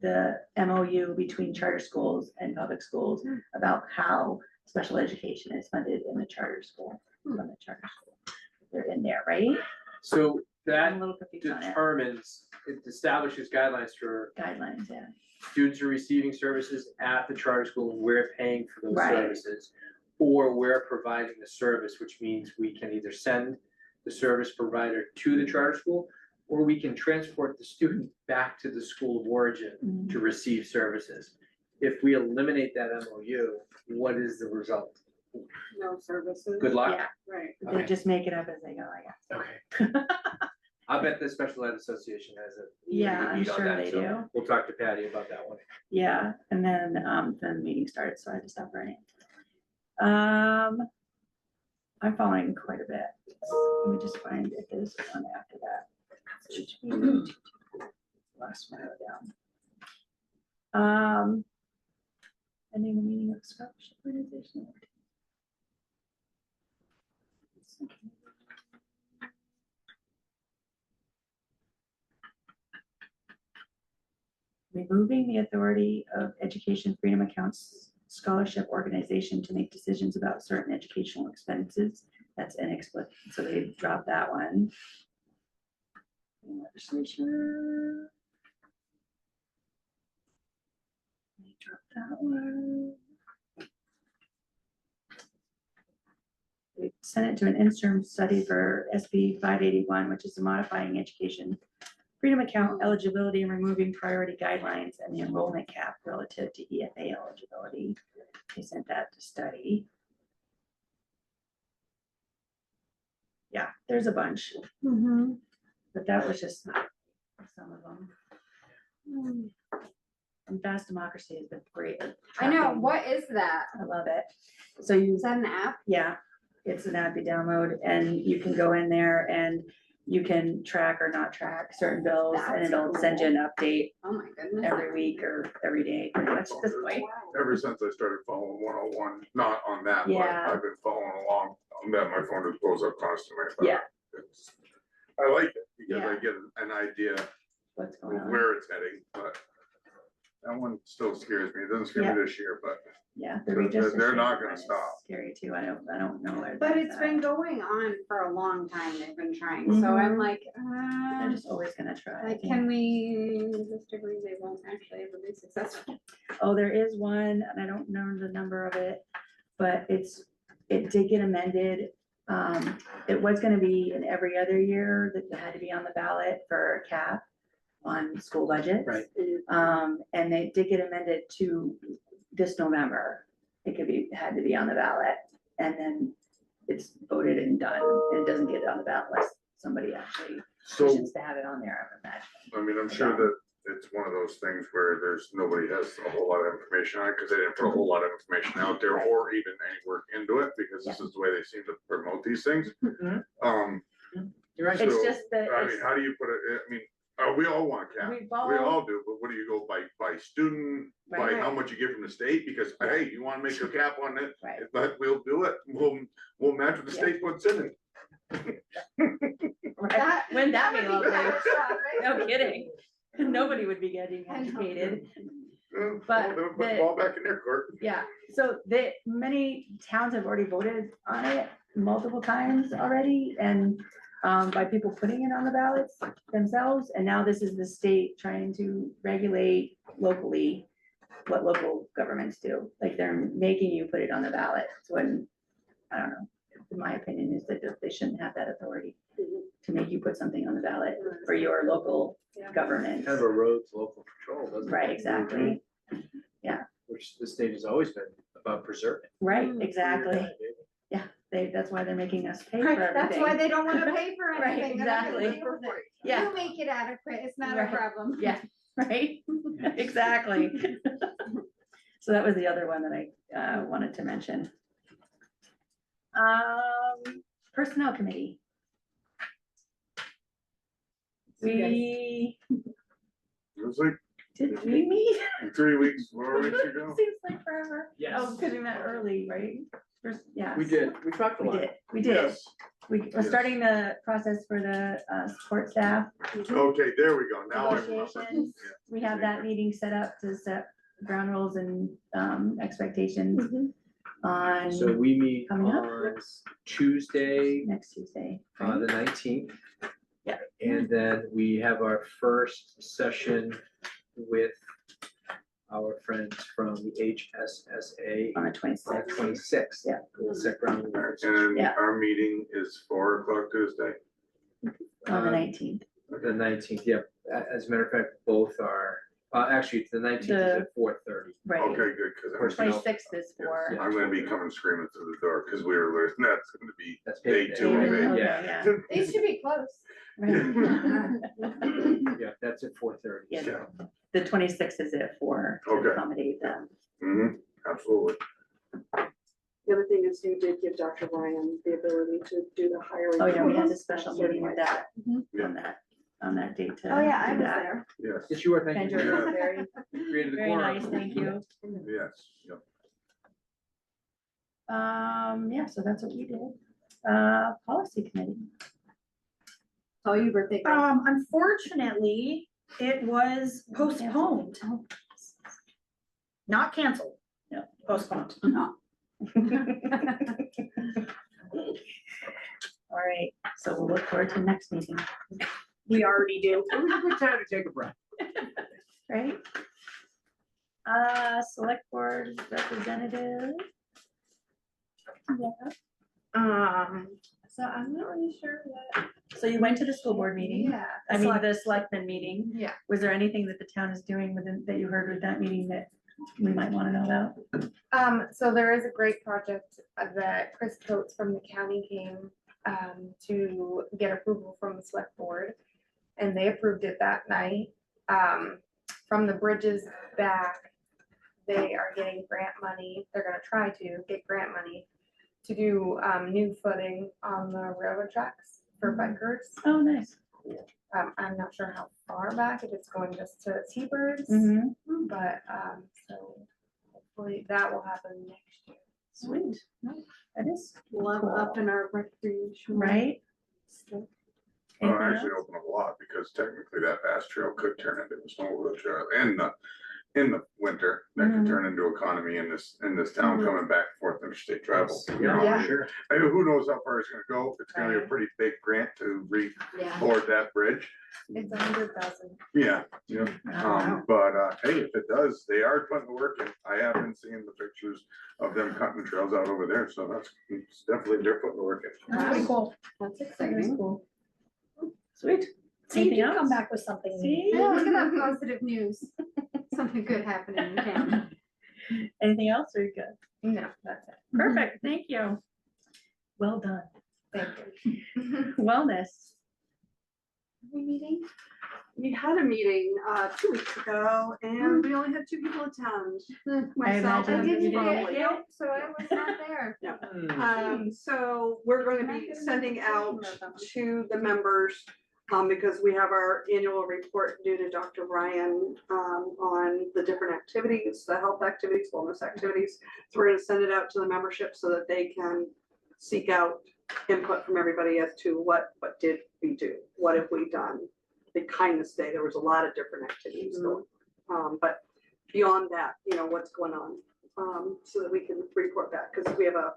the MOU between charter schools and public schools about how special education is funded in the charter school, from the charter school. They're in there, right? So I'm that a little confused on it. determines, it establishes guidelines for Guidelines, yeah. students are receiving services at the charter school and we're paying for those Right. services. Or we're providing the service, which means we can either send the service provider to the charter school, or we can transport the student back to the school of origin to receive services. If we eliminate that MOU, what is the result? No services. Good luck. Yeah, Right. they Okay. just make it up as they go, I guess. Okay. I bet the Special Ed Association has a. Yeah, I'm lead on sure that, they so do. We'll talk to Patty about that one. Yeah, and then the meeting started, so I had to stop writing. I'm following quite a bit. Let me just find if there's one after that. Last one down. Ending the meeting of the scholarship organization. Removing the authority of Education Freedom Accounts Scholarship Organization to make decisions about certain educational expenses. That's inexplicable, so they dropped that one. Legislature. They dropped that one. They sent it to an interim study for SB 581, which is the modifying education freedom account eligibility and removing priority guidelines and the enrollment cap relative to EFA eligibility. They sent that to study. Yeah, there's a bunch, but that was just some of them. And Fast Democracy has been great. at I know, tracking. what is that? I love it. So you, Is that an app? yeah, it's an app you download and you can go in there and you can track or not track certain bills and That's it'll send you an update Oh my goodness. every week or every day, pretty much at this point. Ever since I started following 101, not on that, but Yeah. I've been following along on that. My phone just blows up constantly. but Yeah. it's- I like it because I Yeah. get an idea What's of going on? where it's heading, but that one still scares me. It doesn't scare me this year, but Yeah. They're- the redistricting they're not gonna one is stop. Scary too. I don't know. where But that's it's at. been going on for a long time. They've been trying, so I'm like, They're just always gonna try. I like, think. can we just agree they won't actually ever be successful? Oh, there is one, and I don't know the number of it, but it did get amended. It was gonna be in every other year that it had to be on the ballot for a cap. on school budgets. Right. And they did get amended to this November. It could be, had to be on the ballot, and then it's voted and done, and it doesn't get on the ballot unless somebody actually So, wishes to have it on there, I would imagine. I mean, I'm sure that it's one of those things where nobody has a whole lot of information on it, because they didn't put a whole lot of information out there, or even any work into it, because this is the way they seem to promote these things. You're right. It's So, just that, I mean, how do you put it, I mean, we all want cap, we've we all do, but what do you go by student, by Right. how much you get from the state? Because, hey, you wanna make a cap on it, Right. but we'll do it, we'll match what the Yeah. state puts in it. right, wouldn't that be would be lovely? catastrophic. No kidding. Nobody would be getting I know. educated. Well, But they'll put the the- ball back in their court. Yeah, so many towns have already voted on it multiple times already, and by people putting it on the ballots themselves, and now this is the state trying to regulate locally what local governments do, like they're making you put it on the ballot, when, I don't know, in my opinion, is that they shouldn't have that authority to make you put something on the ballot for your local government. Kind of a roads local control, doesn't it? Right, exactly, Which the state has always been about preserving. right, exactly. That's why they're making us pay for everything. That's why they don't wanna pay for Right, anything. They're not gonna exactly. pay for it. Yeah. You make it adequate, it's not a Right. problem. Yeah, right, exactly. So that was the other one that I wanted to mention. Personnel committee. We, It was like did we meet? 3 weeks, 4 weeks ago. Seems like forever. Yes. Oh, because we met early, right? First, yeah. We did, we talked a We lot. did, we did. Yes. We're Yes. starting the process for the support staff Okay, there we go, now I remember. negotiations. We have that meeting set up to set ground rules and expectations on So we meet Coming up. on Tuesday, next Tuesday. the 19th. Yeah. And then we have our first session with our friends from the HSSA On the on the 26th. 26th. Yeah. We'll set ground rules. And Yeah. our meeting is 4 o'clock Tuesday. On the 19th. The 19th, yeah. As a matter of fact, both are, actually, the 19th is at 4:30. Right. Okay, good, because Personnel. 26th is for. Yeah. I'm gonna be coming screaming through the door, because that's gonna be That's day paid. 2 of David, it. okay, Yeah. These should be close. Right. Yeah, that's at 4:30. Yeah. so. The 26th is it for to Okay. accommodate them. Absolutely. The other thing is you did give Dr. Ryan the ability to do the hiring. Oh, yeah, we had a process, special meeting with that, Yeah. on that date to. Oh, yeah, I do was that. there. Yes, Yes, you are, thank Kendra you. was very, You created the very quorum. nice, thank you. yes, yep. Yeah, so that's what we did. Policy committee. Oh, you birthday. girl. Unfortunately, it was postponed, not canceled. No. Postponed. All right, so we'll look forward to next meeting, We already do. It was a good time to take a breath. right? Select board representative. Yeah. So I'm not really sure what. So you went to the school board meeting, Yeah. I mean, the selectmen meeting. Yeah. Was there anything that the town is doing within, that you heard with that meeting that we might want to know about? So there is a great project that Chris Coates from the county came to get approval from the select board. And they approved it that night. From the bridges back, they are getting grant money. They're gonna try to get grant money to do new footing on the railroad tracks for bikers. Oh, nice. I'm not sure how far back, if it's going just to T-Birds, Mm-hmm. but so hopefully that will happen next year. Sweet. That is Level up in our recreation. right. Oh, Anything actually else? open up a lot, because technically that fast trail could turn into a snowmobile trail in the winter. That could turn into economy in this town coming back and forth interstate travel. You know, Yeah. Sure. I mean, who knows how far it's gonna go? It's gonna be a Right. pretty big grant to Yeah. board that bridge. It's 100,000. Yeah, Wow. but hey, if it does, they are putting the work in. I have been seeing the pictures of them cutting the trails out over there, so it's definitely, they're putting the work in. That's pretty cool. That's That is exciting. cool. Sweet. So you Anything can come else? back with something. new. See? Yeah, look at that positive news. Something good happening in town. Anything else or you good? No, that's it. Perfect, thank you. Well done. Thank you. Wellness. We had a meeting 2 weeks ago and we only had 2 people attend. Myself imagine and I didn't Ms. get Bromley. it, so I was not there. So we're going to be sending out to the members, because we have our annual report due to Dr. Ryan, on the different activities, the health activities, wellness activities. So we're gonna send it out to the membership so that they can seek out input from everybody as to what did we do? What have we done? The kindness day, there was a lot of different activities going. But beyond that, what's going on, so that we can report back, because we have a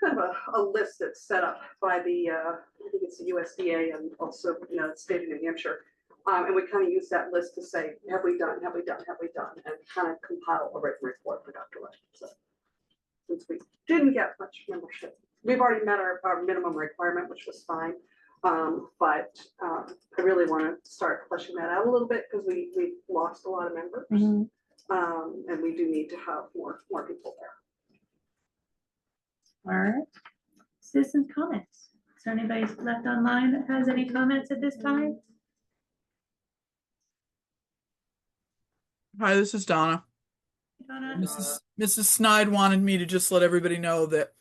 kind of a list that's set up by the, I think it's the USDA and also, the state of New Hampshire. And we kind of use that list to say, have we done, and kind of compile a written report for Dr. Ryan. So since we didn't get much membership, we've already met our minimum requirement, which was fine. But I really want to start fleshing that out a little bit because we lost a lot of members. And we do need to have more people there. All right. Citizens comments. Is there anybody left online that has any comments at this time? Hi, this is Donna. Donna? Mrs. Snide wanted me to just let everybody know that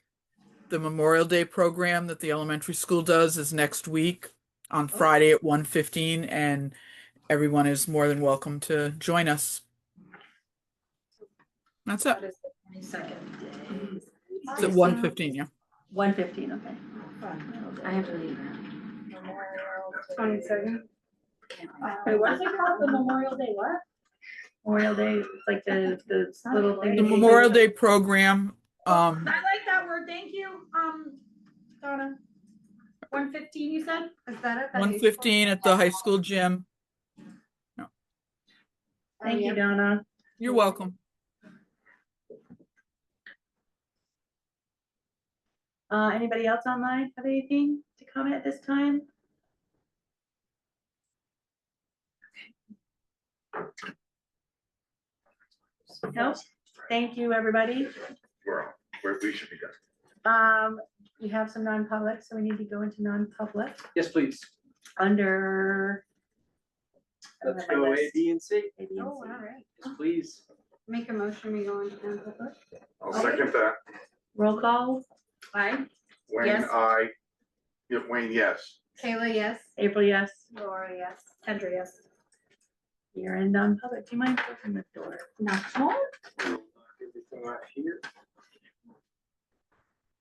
the Memorial Day program that the elementary school does is next week on Friday at 1:15, and everyone is more than welcome to join us. That's it. It's at 1:15, yeah. 1:15, okay. I have to leave. 22nd. Wait, what is it called? The Memorial Day what? Memorial Day, it's like the little thing. The Memorial Day program, I like that word, thank you, Donna. 1:15, you said? Is that at the? 1:15 at the high school gym. Thank you, Donna. You're welcome. Anybody else online have anything to comment at this time? Nope. Thank you, everybody. We should be done. We have some non-public, so we need to go into non-public Yes, please. under. I don't Let's have my go A, list. B, and C. A, B, and Oh, all C. right. Yes, please. Make a motion, we go into non-public. I'll second that. Roll call. Aye. Wayne, Yes. I, yeah, Wayne, yes. Kayla, yes. April, yes. Laura, yes. Kendra, yes. You're in non-public. Do you mind opening the door? Not small? Everything off here.